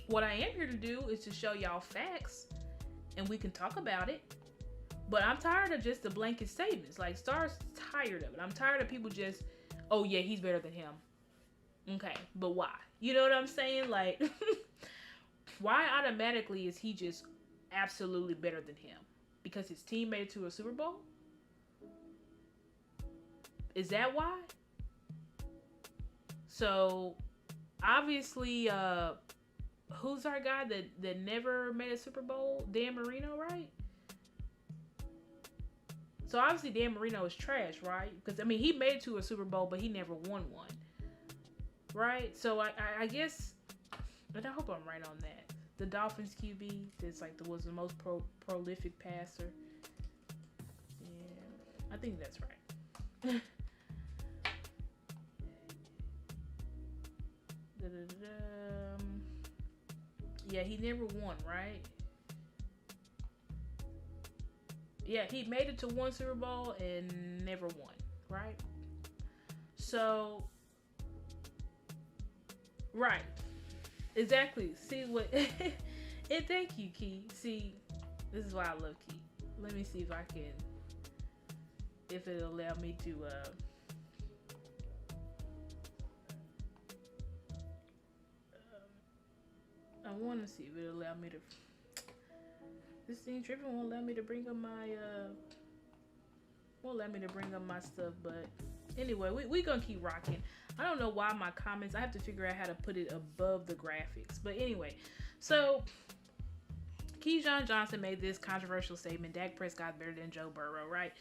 What I am here to do is to show y'all facts, and we can talk about it. But I'm tired of just the blanket statements. Like, Star's tired of it. I'm tired of people just, oh yeah, he's better than him. Okay, but why? You know what I'm saying? Like, why automatically is he just absolutely better than him? Because his team made it to a Super Bowl? Is that why? So, obviously, who's our guy that never made a Super Bowl? Dan Marino, right? So, obviously, Dan Marino is trash, right? Because, he made it to a Super Bowl, but he never won one. Right? So, I guess, but I hope I'm right on that. The Dolphins QB that's was the most prolific passer. Yeah, I think that's right. Yeah, he never won, right? Yeah, he made it to one Super Bowl and never won, right? So, right. Exactly. See what? And thank you, Key. See, this is why I love Key. Let me see if I can. if it'll allow me to I want to see if it'll allow me to. This thing tripping won't let me to bring up my won't let me to bring up my stuff. But anyway, we gonna keep rocking. I don't know why my comments. I have to figure out how to put it above the graphics. But anyway, so Keyshawn Johnson made this controversial statement: Dak Prescott's better than Joe Burrow, right?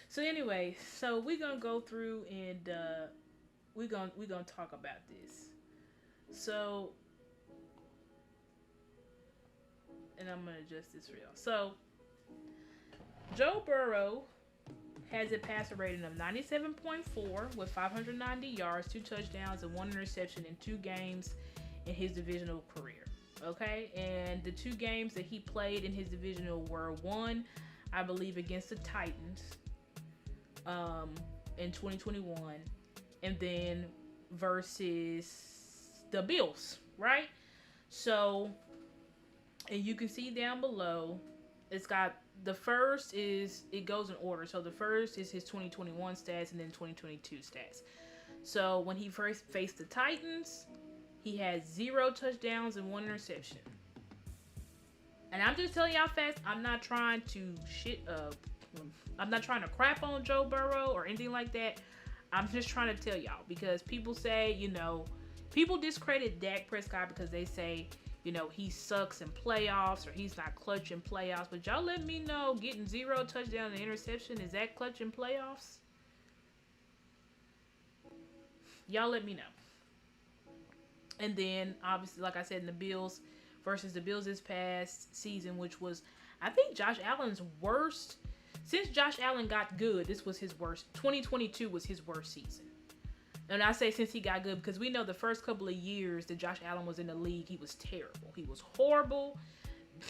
So anyway, so we're gonna go through and we're gonna talk about this. So, and I'm gonna adjust this for y'all. So, Joe Burrow has a passer rating of 97.4 with 590 yards, 2 touchdowns, and 1 interception in 2 games in his divisional career. Okay, and the 2 games that he played in his divisional were one, I believe, against the Titans in 2021, and then versus the Bills, right? So, and you can see down below, it's got the first is, it goes in order. So the first is his 2021 stats and then 2022 stats. So when he first faced the Titans, he had 0 touchdowns and 1 interception. And I'm just telling y'all fast, I'm not trying to I'm not trying to crap on Joe Burrow or anything like that. I'm just trying to tell y'all, because people say, people discredit Dak Prescott because they say, he sucks in playoffs or he's not clutch in playoffs. But y'all let me know, getting 0 touchdown and interception, is that clutch in playoffs? Y'all let me know. And then, obviously, like I said, in the Bills versus the Bills this past season, which was, I think, Josh Allen's worst. Since Josh Allen got good, this was his worst. 2022 was his worst season. And I say since he got good because we know the first couple of years that Josh Allen was in the league, he was terrible. He was horrible.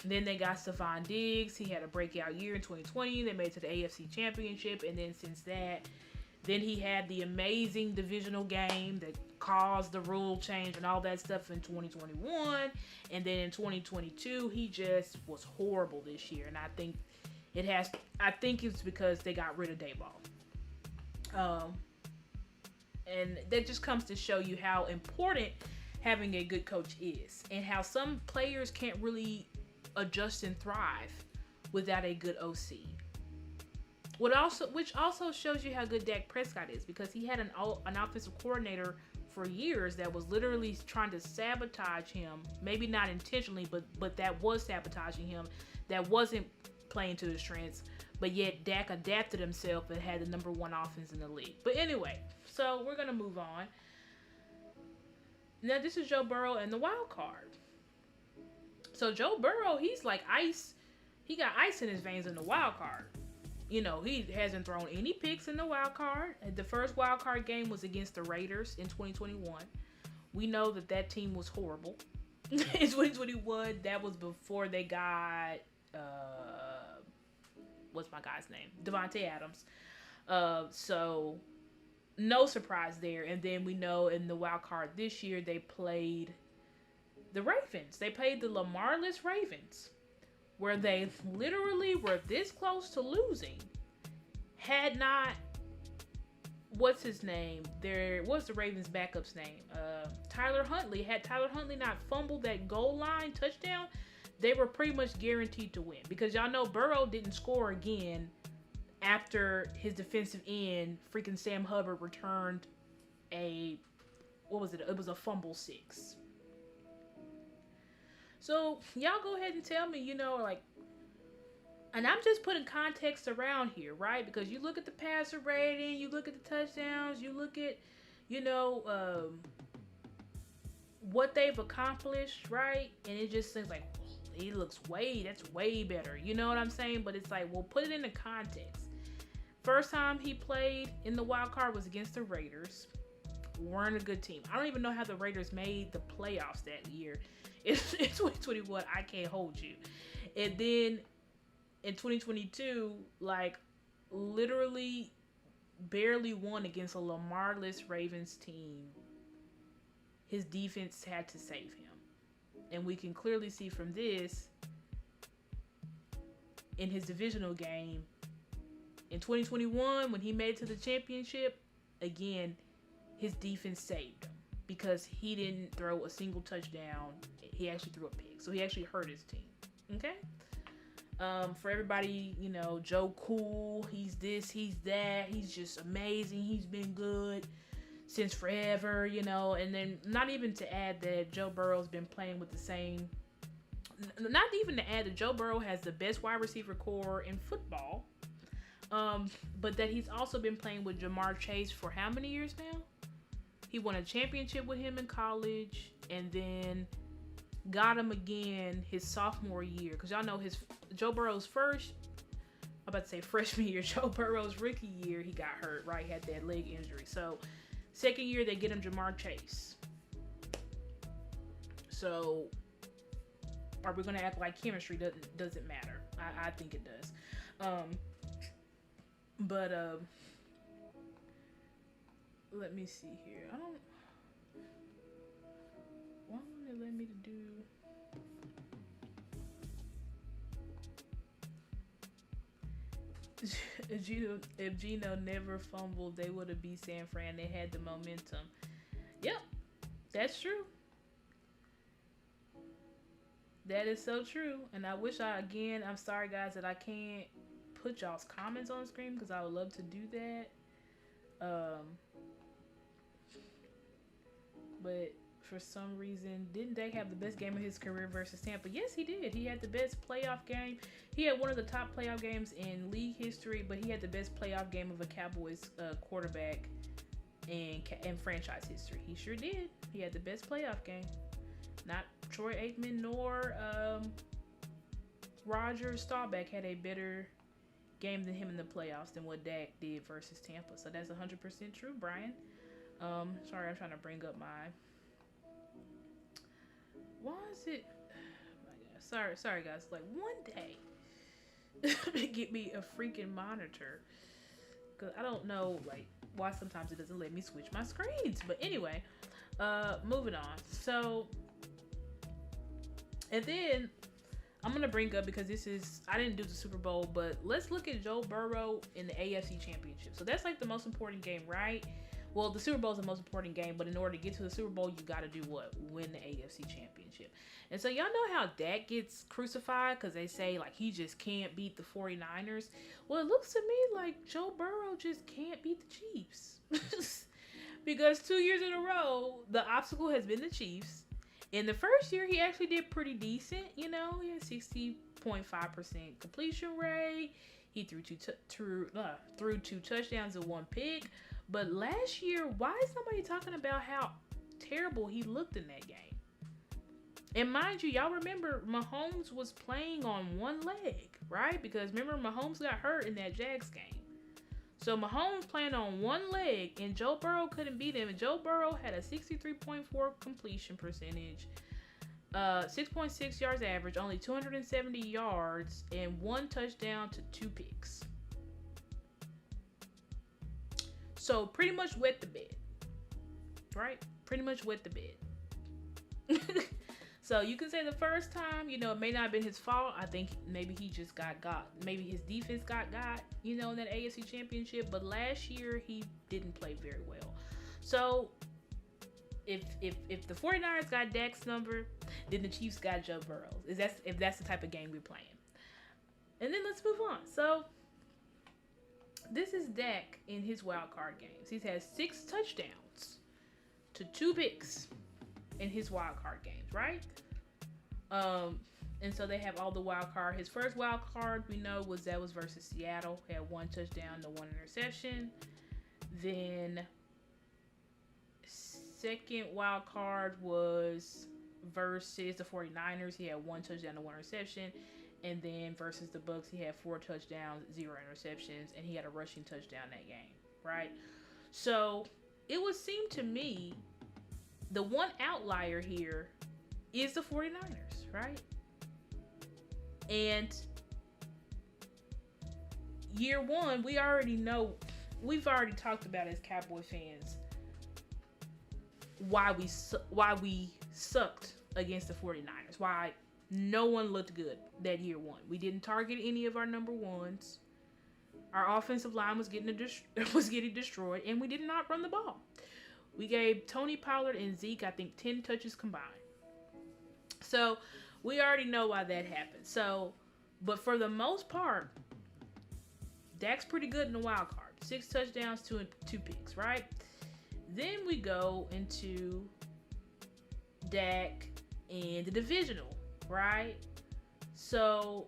Then they got Stephon Diggs. He had a breakout year in 2020. They made it to the AFC Championship. And then since that, then he had the amazing divisional game that caused the rule change and all that stuff in 2021. And then in 2022, he just was horrible this year. And I think it's because they got rid of Dayball. And that just comes to show you how important having a good coach is, and how some players can't really adjust and thrive without a good OC. Which also shows you how good Dak Prescott is, because he had an offensive coordinator for years that was literally trying to sabotage him. Maybe not intentionally, but that was sabotaging him. That wasn't playing to his strengths. But yet Dak adapted himself and had the number 1 offense in the league. But anyway, so we're going to move on. Now this is Joe Burrow and the wild card. So Joe Burrow, he's like ice. He got ice in his veins in the wild card. He hasn't thrown any picks in the wild card. The first wild card game was against the Raiders in 2021. We know that team was horrible. In 2021, that was before they got... what's my guy's name? Devontae Adams. So no surprise there. And then we know in the wild card this year, they played the Ravens. They played the Lamarless Ravens, where they literally were this close to losing. Had not, what's his name? What's the Ravens' backup's name? Tyler Huntley. Had Tyler Huntley not fumbled that goal line touchdown, they were pretty much guaranteed to win, because y'all know Burrow didn't score again after his defensive end, freaking Sam Hubbard, returned it was a fumble 6. So y'all go ahead and tell me, and I'm just putting context around here, right? Because you look at the passer rating, you look at the touchdowns, you look at, what they've accomplished, right? And it just seems like, that's way better. You know what I'm saying? But it's like, well, put it into context. First time he played in the wild card was against the Raiders. Weren't a good team. I don't even know how the Raiders made the playoffs that year. In 2021, I can't hold you. And then in 2022, literally barely won against a Lamarless Ravens team. His defense had to save him. And we can clearly see from this, in his divisional game, In 2021, when he made it to the championship, again, his defense saved him because he didn't throw a single touchdown. He actually threw a pick, so he actually hurt his team. Okay? For everybody, you know, Joe Cool, he's this, he's that, he's just amazing, he's been good since forever, you know, and then not even to add that Joe Burrow's been playing with the same, not even to add that Joe Burrow has the best wide receiver core in football, but that he's also been playing with Jamar Chase for how many years now? He won a championship with him in college, and then got him again his sophomore year, because y'all know Joe Burrow's freshman year, Joe Burrow's rookie year, he got hurt, right? He had that leg injury. So second year they get him Jamar Chase. So are we gonna act like chemistry doesn't matter? I think it does. Let me see here. Why won't it let me to do? If Gino never fumbled, they would have beat San Fran. They had the momentum. Yep, that's true. That is so true. And I wish I'm sorry guys that I can't put y'all's comments on the screen because I would love to do that. But for some reason, didn't Dak have the best game of his career versus Tampa? Yes, he did. He had the best playoff game. He had one of the top playoff games in league history, but he had the best playoff game of a Cowboys quarterback in franchise history. He sure did. He had the best playoff game. Not Troy Aikman nor Roger Staubach had a better game than him in the playoffs than what Dak did versus Tampa. So that's 100% true, Brian. Sorry, I'm trying to bring up my. Why is it? Oh my God. Sorry, guys. Like one day, get me a freaking monitor, cause I don't know like why sometimes it doesn't let me switch my screens. But anyway, moving on. So, and then I'm gonna bring up, because I didn't do the Super Bowl, but let's look at Joe Burrow in the AFC Championship. So that's like the most important game, right? Well, the Super Bowl is the most important game, but in order to get to the Super Bowl, you got to do what? Win the AFC Championship. And so y'all know how Dak gets crucified because they say, like, he just can't beat the 49ers. Well, it looks to me like Joe Burrow just can't beat the Chiefs. Because 2 years in a row, the obstacle has been the Chiefs. In the first year, he actually did pretty decent. You know, he had 60.5% completion rate. He threw two touchdowns and one pick. But last year, why is nobody talking about how terrible he looked in that game? And mind you, y'all remember Mahomes was playing on one leg, right? Because remember, Mahomes got hurt in that Jags game. So Mahomes playing on one leg, and Joe Burrow couldn't beat him. And Joe Burrow had a 63.4 completion percentage, 6.6 yards average, only 270 yards, and one touchdown to two picks. So pretty much wet the bed, right? Pretty much wet the bed. So you can say the first time, you know, it may not have been his fault. I think maybe he just got. Maybe his defense got, you know, in that AFC Championship. But last year, he didn't play very well. So if the 49ers got Dak's number, then the Chiefs got Joe Burrow. If that's the type of game we're playing. And then let's move on. So this is Dak in his wild card games. He's had 6 touchdowns to 2 picks in his wild card games, right? And so they have all the wild card. His first wild card we know was versus Seattle. He had 1 touchdown to 1 interception. Then second wild card was versus the 49ers. He had 1 touchdown to 1 interception. And then versus the Bucks, he had 4 touchdowns, 0 interceptions, and he had a rushing touchdown that game, right? So it would seem to me the one outlier here is the 49ers, right? And year one, we already know, we've already talked about as Cowboy fans why we sucked against the 49ers, why no one looked good that year one. We didn't target any of our number ones. Our offensive line was getting destroyed, and we did not run the ball. We gave Tony Pollard and Zeke, I think, 10 touches combined. So we already know why that happened. So, but for the most part, Dak's pretty good in the wild card. 6 touchdowns, two picks, right? Then we go into Dak and the divisional, right? So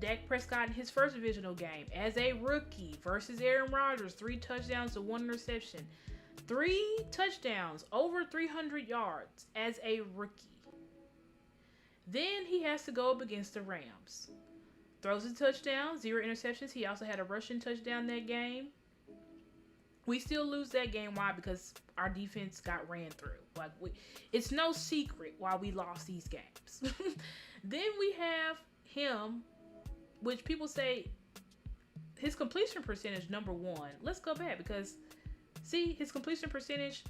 Dak Prescott in his first divisional game as a rookie versus Aaron Rodgers, 3 touchdowns to 1 interception. 3 touchdowns, over 300 yards as a rookie. Then he has to go up against the Rams. Throws a touchdown, 0 interceptions. He also had a rushing touchdown that game. We still lose that game. Why? Because our defense got ran through. It's no secret why we lost these games. Then we have him, which people say his completion percentage, number 1. Let's go back because, see, his completion percentage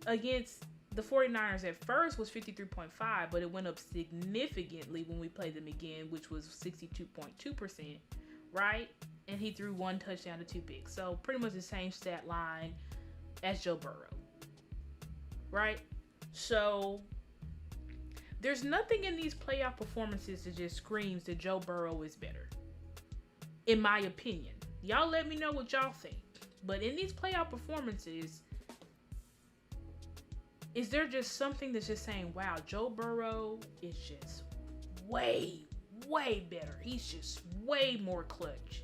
against the 49ers at first was 53.5, but it went up significantly when we played them again, which was 62.2%, right? And he threw 1 touchdown to 2 picks. So pretty much the same stat line as Joe Burrow, right? So there's nothing in these playoff performances that just screams that Joe Burrow is better, in my opinion. Y'all let me know what y'all think. But in these playoff performances, is there just something that's just saying, wow, Joe Burrow is just way, way better. He's just way more clutch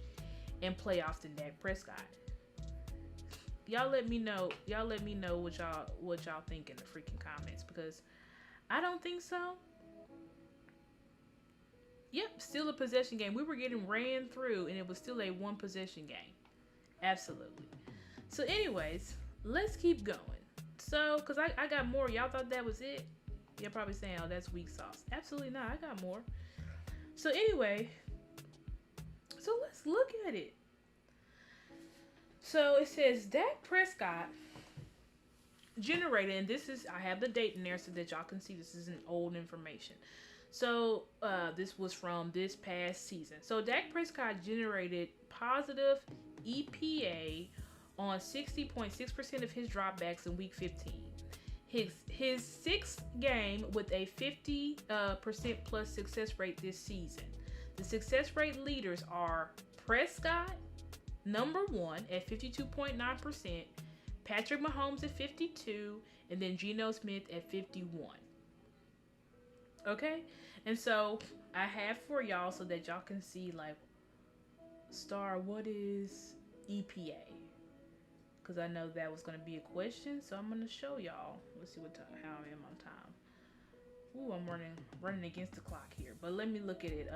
in playoffs than Dak Prescott. Y'all let me know. Y'all let me know what y'all think in the freaking comments, because I don't think so. Yep, still a possession game. We were getting ran through, and it was still a 1 possession game. Absolutely. So anyways, let's keep going. So, because I got more. Y'all thought that was it? You're probably saying, oh, that's weak sauce. Absolutely not. I got more. So anyway, so let's look at it. So it says Dak Prescott generated, and this is, I have the date in there so that y'all can see this isn't old information. So this was from this past season. So Dak Prescott generated positive EPA on 60.6% of his dropbacks in week 15. His 6th game with a 50% plus success rate this season. The success rate leaders are Prescott, number 1 at 52.9%, Patrick Mahomes at 52%, and then Geno Smith at 51%. Okay? And so I have for y'all so that y'all can see, like, Star, what is EPA? Because I know that was going to be a question, so I'm going to show y'all. Let's see how I am on time. Ooh, I'm running against the clock here. But let me look at it.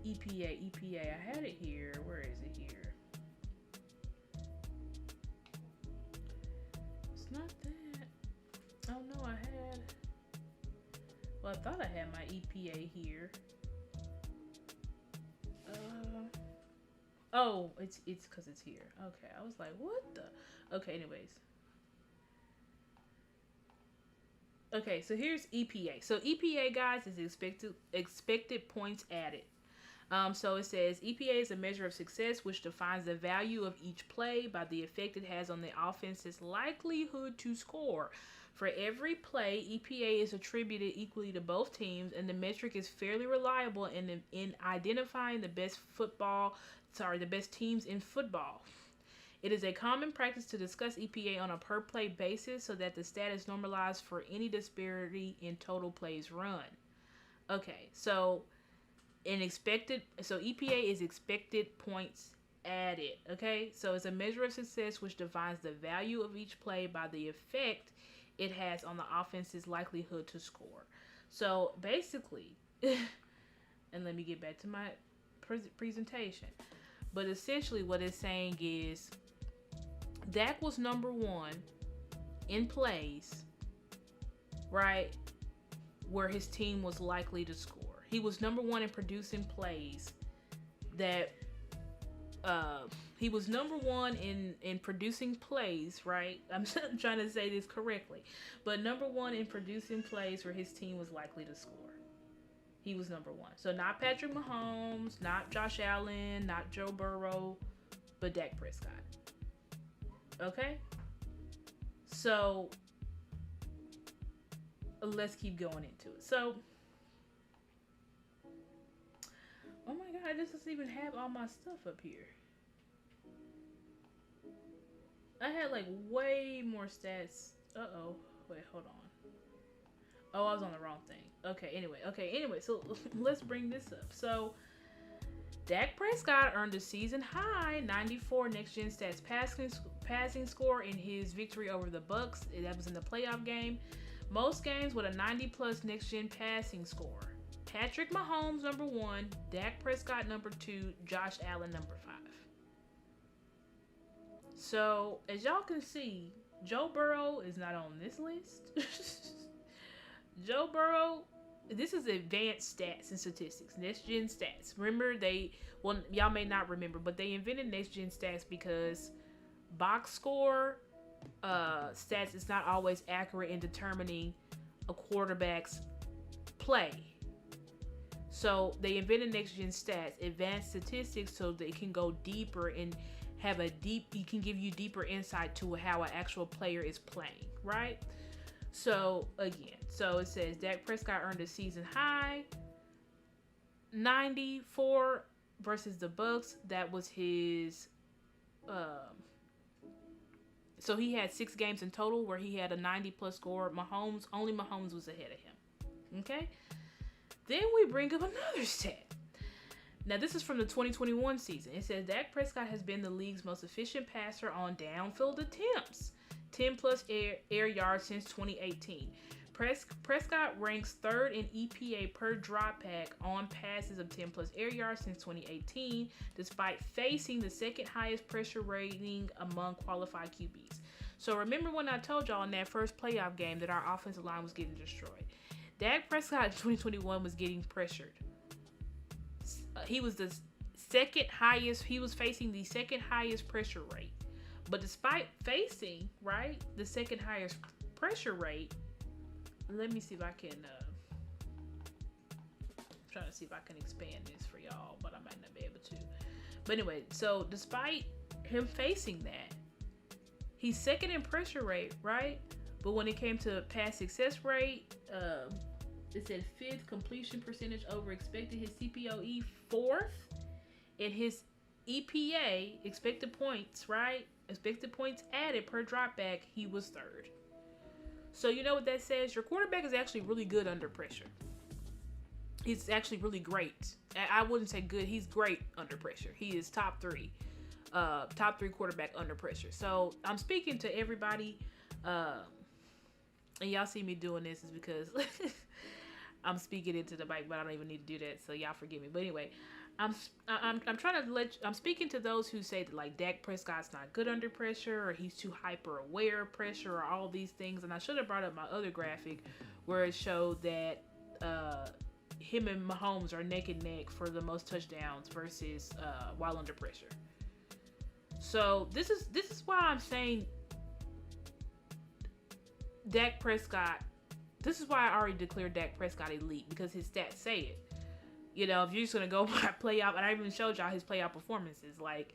EPA. I had it here. Where is it here? It's not that. Oh no, I had. Well, I thought I had my EPA here. Oh, it's because it's here. Okay, I was like, what the? Okay, anyways. Okay, so here's EPA. So EPA, guys, is expected points added. So it says EPA is a measure of success which defines the value of each play by the effect it has on the offense's likelihood to score. For every play, EPA is attributed equally to both teams, and the metric is fairly reliable in identifying the best teams in football. It is a common practice to discuss EPA on a per play basis so that the stat is normalized for any disparity in total plays run. Okay, so EPA is expected points added. Okay, so it's a measure of success which defines the value of each play by the effect it has on the offense's likelihood to score. So basically, and let me get back to my presentation. But essentially what it's saying is Dak was number 1 in plays, right, where his team was likely to score. He was number 1 in producing plays that he was number 1 in producing plays, right? I'm trying to say this correctly. But number 1 in producing plays where his team was likely to score. He was number one. So not Patrick Mahomes, not Josh Allen, not Joe Burrow, but Dak Prescott. Okay? So let's keep going into it. So, oh my God, this doesn't even have all my stuff up here. I had like way more stats. Uh-oh. Wait, hold on. Oh, I was on the wrong thing. Okay, anyway, so let's bring this up. So, Dak Prescott earned a season high 94 next-gen stats passing score in his victory over the Bucks. That was in the playoff game. Most games with a 90-plus next-gen passing score. Patrick Mahomes, number 1. Dak Prescott, number 2. Josh Allen, number 5. So, as y'all can see, Joe Burrow is not on this list. Joe Burrow, this is advanced stats and statistics, next-gen stats. Remember, y'all may not remember, but they invented next-gen stats because box score stats is not always accurate in determining a quarterback's play. So they invented next-gen stats, advanced statistics, so they can go deeper and you can give you deeper insight to how an actual player is playing, right? So again, it says Dak Prescott earned a season high 94 versus the Bucks. That was his so he had 6 games in total where he had a 90+ score. Only Mahomes was ahead of him. Okay? Then we bring up another stat. Now this is from the 2021 season. It says Dak Prescott has been the league's most efficient passer on downfield attempts. 10+ air yards since 2018. Prescott ranks 3rd in EPA per drop back on passes of 10+ air yards since 2018, despite facing the 2nd highest pressure rating among qualified QBs. So remember when I told y'all in that first playoff game that our offensive line was getting destroyed? Dak Prescott in 2021 was getting pressured. He was the 2nd highest. He was facing the 2nd highest pressure rate. But despite facing, right, the 2nd highest pressure rate, let me see if I can, I'm trying to see if I can expand this for y'all, but I might not be able to. But anyway, so despite him facing that, he's 2nd in pressure rate, right? But when it came to pass success rate, it said 5th completion percentage over expected, his CPOE 4th, and his EPA, expected points, right? Expected points added per dropback, he was 3rd. So you know what that says? Your quarterback is actually really good under pressure. He's actually really great. I wouldn't say good. He's great under pressure. He is top 3 quarterback under pressure. So I'm speaking to everybody, and y'all see me doing this is because I'm speaking into the mic, but I don't even need to do that. So y'all forgive me. But anyway, I'm trying to I'm speaking to those who say that like Dak Prescott's not good under pressure, or he's too hyper aware of pressure, or all these things. And I should have brought up my other graphic where it showed that him and Mahomes are neck and neck for the most touchdowns versus while under pressure. So this is why I'm saying Dak Prescott. This is why I already declared Dak Prescott elite, because his stats say it. You know, if you're just going to go by playoff, and I even showed y'all his playoff performances. Like,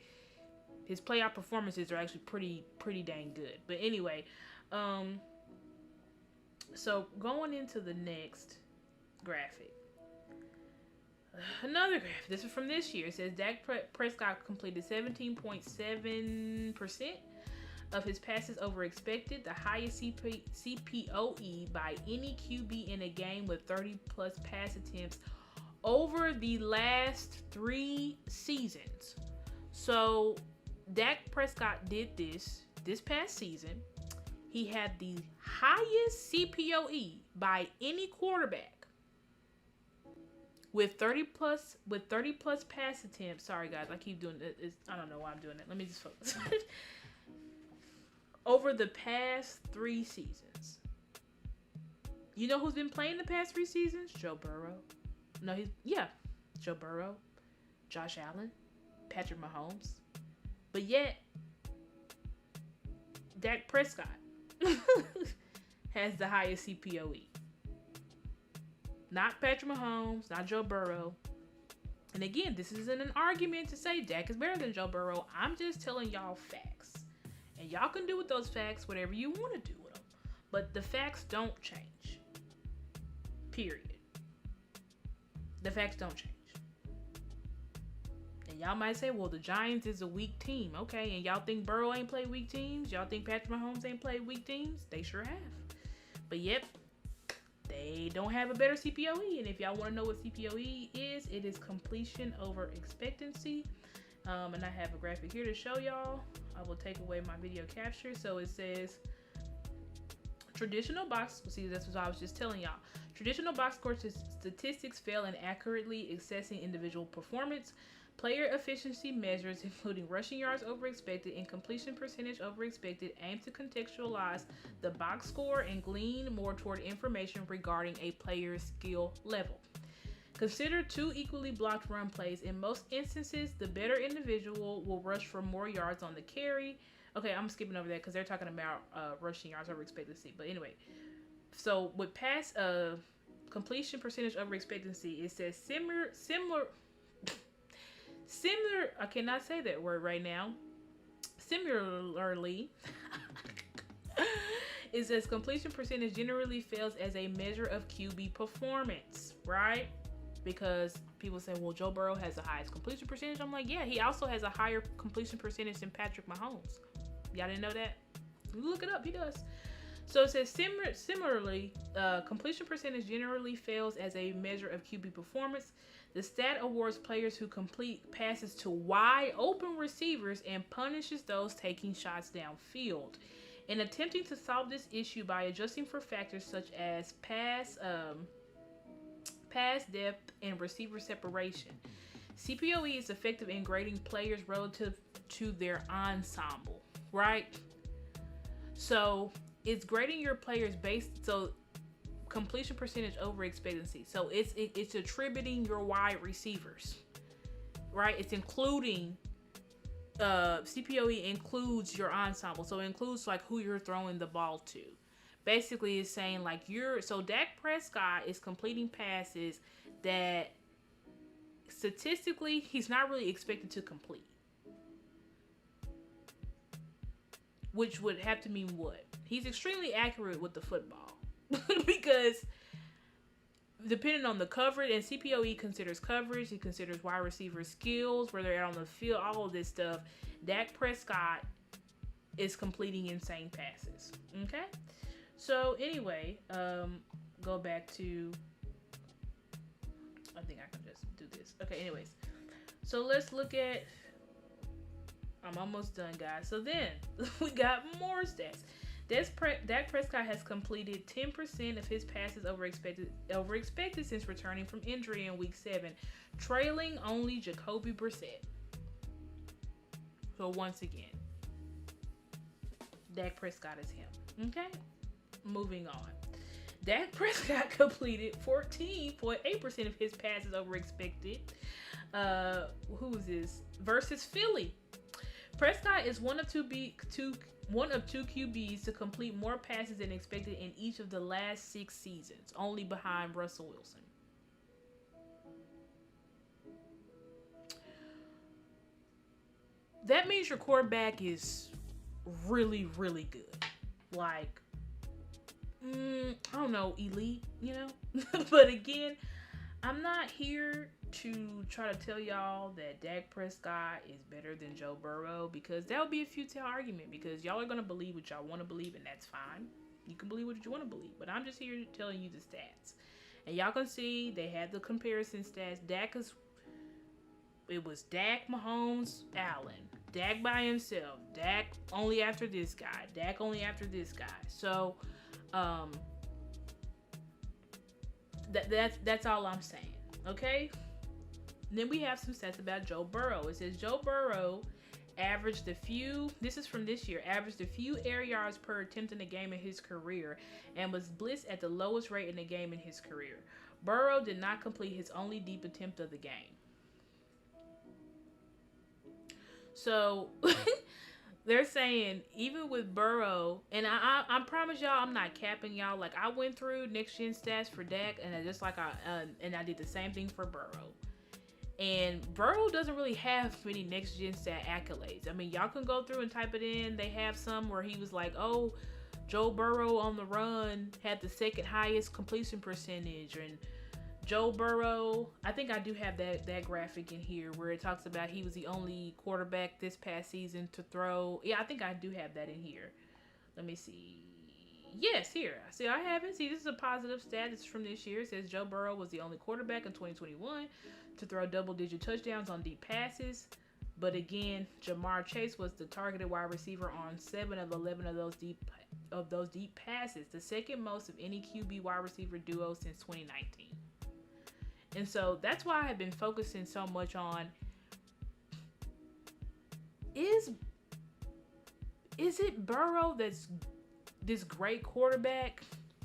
his playoff performances are actually pretty dang good. But anyway, so going into the next graphic. Another graphic. This is from this year. It says Dak Prescott completed 17.7% of his passes over expected, the highest CPOE by any QB in a game with 30+ pass attempts over the last 3 seasons. So Dak Prescott did this past season. He had the highest CPOE by any quarterback with 30+ pass attempts. Sorry guys, I keep doing it. I don't know why I'm doing it. Let me just focus. Over the past 3 seasons. You know who's been playing the past 3 seasons? Joe Burrow. Joe Burrow, Josh Allen, Patrick Mahomes. But yet, Dak Prescott has the highest CPOE. Not Patrick Mahomes, not Joe Burrow. And again, this isn't an argument to say Dak is better than Joe Burrow. I'm just telling y'all facts. And y'all can do with those facts whatever you want to do with them. But the facts don't change. Period. The facts don't change. And y'all might say, well, the Giants is a weak team. Okay, and y'all think Burrow ain't played weak teams? Y'all think Patrick Mahomes ain't played weak teams? They sure have. But yep, they don't have a better CPOE. And if y'all want to know what CPOE is, it is completion over expectancy. And I have a graphic here to show y'all. I will take away my video capture. So it says traditional box. See, that's what I was just telling y'all. Traditional box score statistics fail in accurately assessing individual performance. Player efficiency measures, including rushing yards over expected and completion percentage over expected, aim to contextualize the box score and glean more toward information regarding a player's skill level. Consider two equally blocked run plays. In most instances, the better individual will rush for more yards on the carry. Okay, I'm skipping over that because they're talking about rushing yards over expectancy. But anyway, so with pass completion percentage over expectancy, it says similar. I cannot say that word right now. Similarly, it says completion percentage generally fails as a measure of QB performance, right? Because people say, well, Joe Burrow has the highest completion percentage. I'm like, yeah, he also has a higher completion percentage than Patrick Mahomes. Y'all didn't know that? Look it up, he does. So it says similarly, completion percentage generally fails as a measure of QB performance. The stat awards players who complete passes to wide open receivers and punishes those taking shots downfield. In attempting to solve this issue by adjusting for factors such as pass depth and receiver separation, CPOE is effective in grading players relative to their ensemble, right? So it's grading your players based, so completion percentage over expectancy. So it's attributing your wide receivers, right? It's including CPOE includes your ensemble, so it includes like who you're throwing the ball to. Basically, it's saying like so Dak Prescott is completing passes that statistically he's not really expected to complete, which would have to mean what? He's extremely accurate with the football. Because depending on the coverage, and CPOE considers coverage, he considers wide receiver skills, where they're out on the field, all of this stuff. Dak Prescott is completing insane passes. Okay? So anyway, go back to, I think I can just do this. Okay, anyways. So let's look at, I'm almost done, guys. So then, we got more stats. Dak Prescott has completed 10% of his passes over expected since returning from injury in Week 7, trailing only Jacoby Brissett. So once again, Dak Prescott is him. Okay? Moving on. Dak Prescott completed 14.8% of his passes over expected. Who is this? Versus Philly. Prescott is one of two QBs to complete more passes than expected in each of the last 6 seasons, only behind Russell Wilson. That means your quarterback is really, really good. Like, I don't know, elite, you know? But again, I'm not here to try to tell y'all that Dak Prescott is better than Joe Burrow, because that would be a futile argument, because y'all are going to believe what y'all want to believe, and that's fine. You can believe what you want to believe, but I'm just here telling you the stats. And y'all can see they had the comparison stats. It was Dak, Mahomes, Allen. Dak by himself. Dak only after this guy. Dak only after this guy. So, that's all I'm saying. Okay? Then we have some stats about Joe Burrow. It says Joe Burrow averaged a few air yards per attempt in a game in his career and was blitzed at the lowest rate in a game in his career. Burrow did not complete his only deep attempt of the game. So they're saying even with Burrow, and I promise y'all, I'm not capping y'all. Like I went through next gen stats for Dak, and I just like I did the same thing for Burrow. And Burrow doesn't really have many next gen stat accolades. I mean, y'all can go through and type it in. They have some where he was like, oh, Joe Burrow on the run had the second highest completion percentage, and Joe Burrow, I think I do have that graphic in here where it talks about he was the only quarterback this past season to throw. Yeah, I think I do have that in here. Let me see. Yes, here. See, I have it. See, this is a positive stat. It's from this year. It says Joe Burrow was the only quarterback in 2021 to throw double-digit touchdowns on deep passes. But again, Jamar Chase was the targeted wide receiver on 7 of 11 of those deep passes, the second most of any QB wide receiver duo since 2019. And so that's why I have been focusing so much on is it Burrow that's this great quarterback,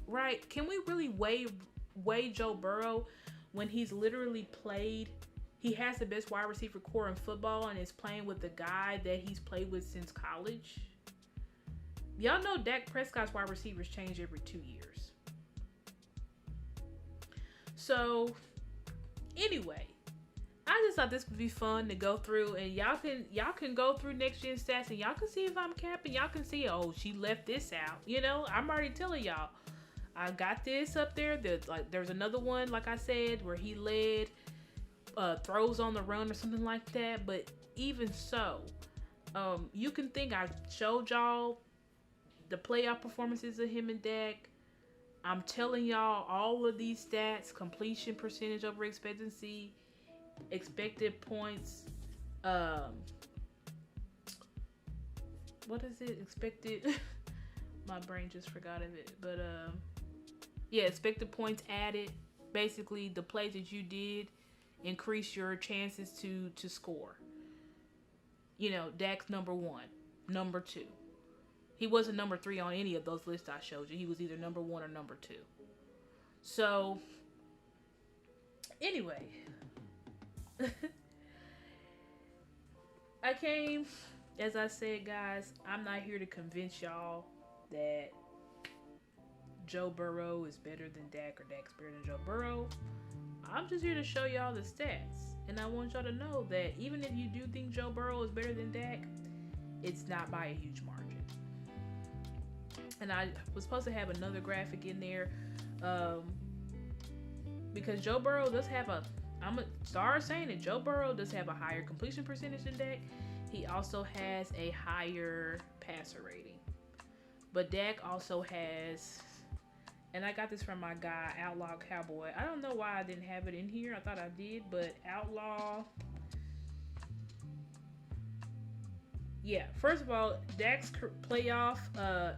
right? Can we really weigh Joe Burrow when he's literally played? He has the best wide receiver core in football and is playing with the guy that he's played with since college. Y'all know Dak Prescott's wide receivers change every 2 years. So anyway, I just thought this would be fun to go through, and y'all can go through next gen stats, and y'all can see if I'm capping. Y'all can see, oh, she left this out. You know, I'm already telling y'all, I got this up there. There's another one, like I said, where he led throws on the run or something like that. But even so, you can think I showed y'all the playoff performances of him and Dak. I'm telling y'all all of these stats: completion percentage over expectancy, expected points, what is it? Expected my brain just forgot of it. But yeah, expected points added. Basically the plays that you did increase your chances to score. You know, Dak's number 1, number 2. He wasn't number 3 on any of those lists I showed you. He was either number 1 or number 2. So anyway, I came, as I said, guys, I'm not here to convince y'all that Joe Burrow is better than Dak or Dak's better than Joe Burrow. I'm just here to show y'all the stats. And I want y'all to know that even if you do think Joe Burrow is better than Dak, it's not by a huge margin. And I was supposed to have another graphic in there because Joe Burrow does have I'm a star saying it. Joe Burrow does have a higher completion percentage than Dak. He also has a higher passer rating. But Dak also has, and I got this from my guy, Outlaw Cowboy. I don't know why I didn't have it in here. I thought I did, but Outlaw. Yeah, first of all, Dak's playoff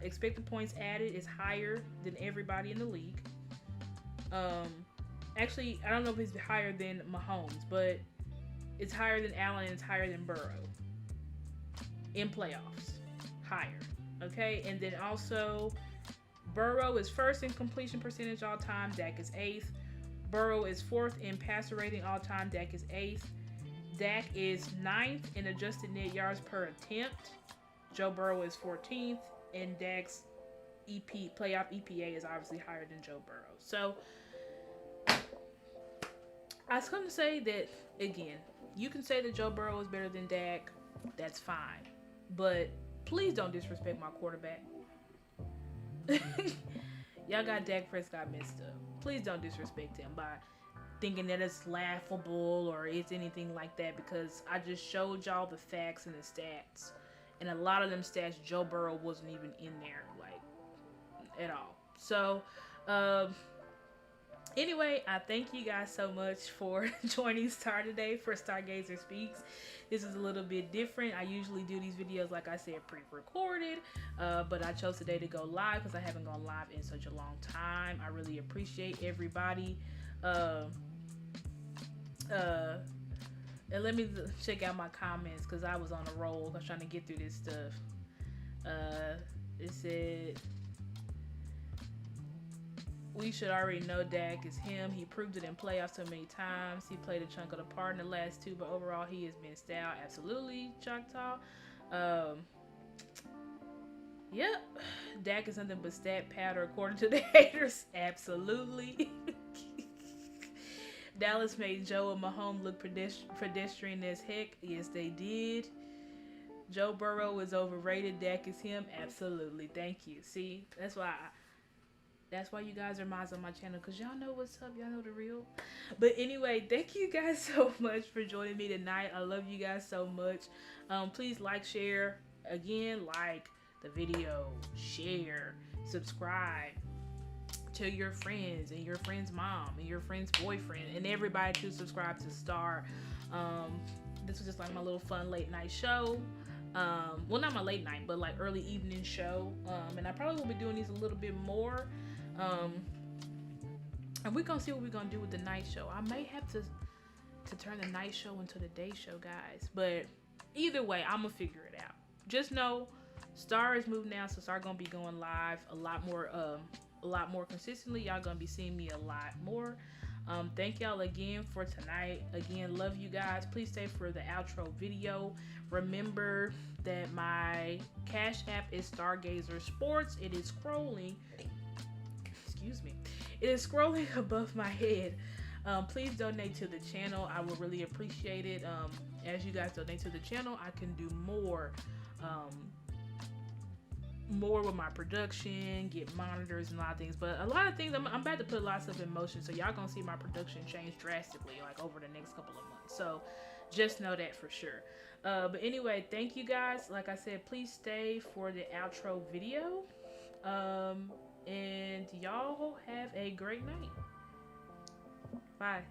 expected points added is higher than everybody in the league. Actually, I don't know if it's higher than Mahomes, but it's higher than Allen and it's higher than Burrow in playoffs. Higher. Okay, and then also Burrow is first in completion percentage all time. Dak is 8th. Burrow is 4th in passer rating all time. Dak is 8th. Dak is 9th in adjusted net yards per attempt. Joe Burrow is 14th, and Dak's playoff EPA is obviously higher than Joe Burrow. So I was going to say that, again, you can say that Joe Burrow is better than Dak. That's fine. But please don't disrespect my quarterback. Y'all got Dak Prescott messed up. Please don't disrespect him by thinking that it's laughable or it's anything like that, because I just showed y'all the facts and the stats. And a lot of them stats, Joe Burrow wasn't even in there, like, at all. So, anyway, I thank you guys so much for joining Star today for Stargazer Speaks. This is a little bit different. I usually do these videos, like I said, pre-recorded, but I chose today to go live because I haven't gone live in such a long time. I really appreciate everybody. And let me check out my comments because I was on a roll. I was trying to get through this stuff. It said, we should already know Dak is him. He proved it in playoffs so many times. He played a chunk of the part in the last 2, but overall he has been stout. Absolutely, Choctaw. Yep, Dak is nothing but stat powder according to the haters. Absolutely. Dallas made Joe and Mahomes look pedestrian as heck. Yes, they did. Joe Burrow is overrated. Dak is him. Absolutely. Thank you. See, that's why you guys are mods on my channel, because y'all know what's up. Y'all know the real. But anyway, thank you guys so much for joining me tonight. I love you guys so much. Please like, share. Again, like the video, share, subscribe. Tell your friends and your friend's mom and your friend's boyfriend and everybody to subscribe to Star. This was just like my little fun late night show. Well, not my late night, but like early evening show. And I probably will be doing these a little bit more. And we're gonna see what we're gonna do with the night show. I may have to turn the night show into the day show, guys. But either way, I'm gonna figure it out. Just know Star is moved now, so Star gonna be going live a lot more consistently. Y'all gonna be seeing me a lot more. Thank y'all again for tonight. Again, love you guys. Please stay for the outro video. Remember that my Cash App is Stargazer Sports. It is scrolling. Excuse me. It is scrolling above my head. Please donate to the channel. I would really appreciate it. As you guys donate to the channel, I can do more with my production, get monitors and a lot of things. But a lot of things, I'm about to put a lot of stuff in motion, so y'all gonna see my production change drastically like over the next couple of months. So just know that for sure. But anyway, thank you guys. Like I said, please stay for the outro video. And y'all have a great night. Bye.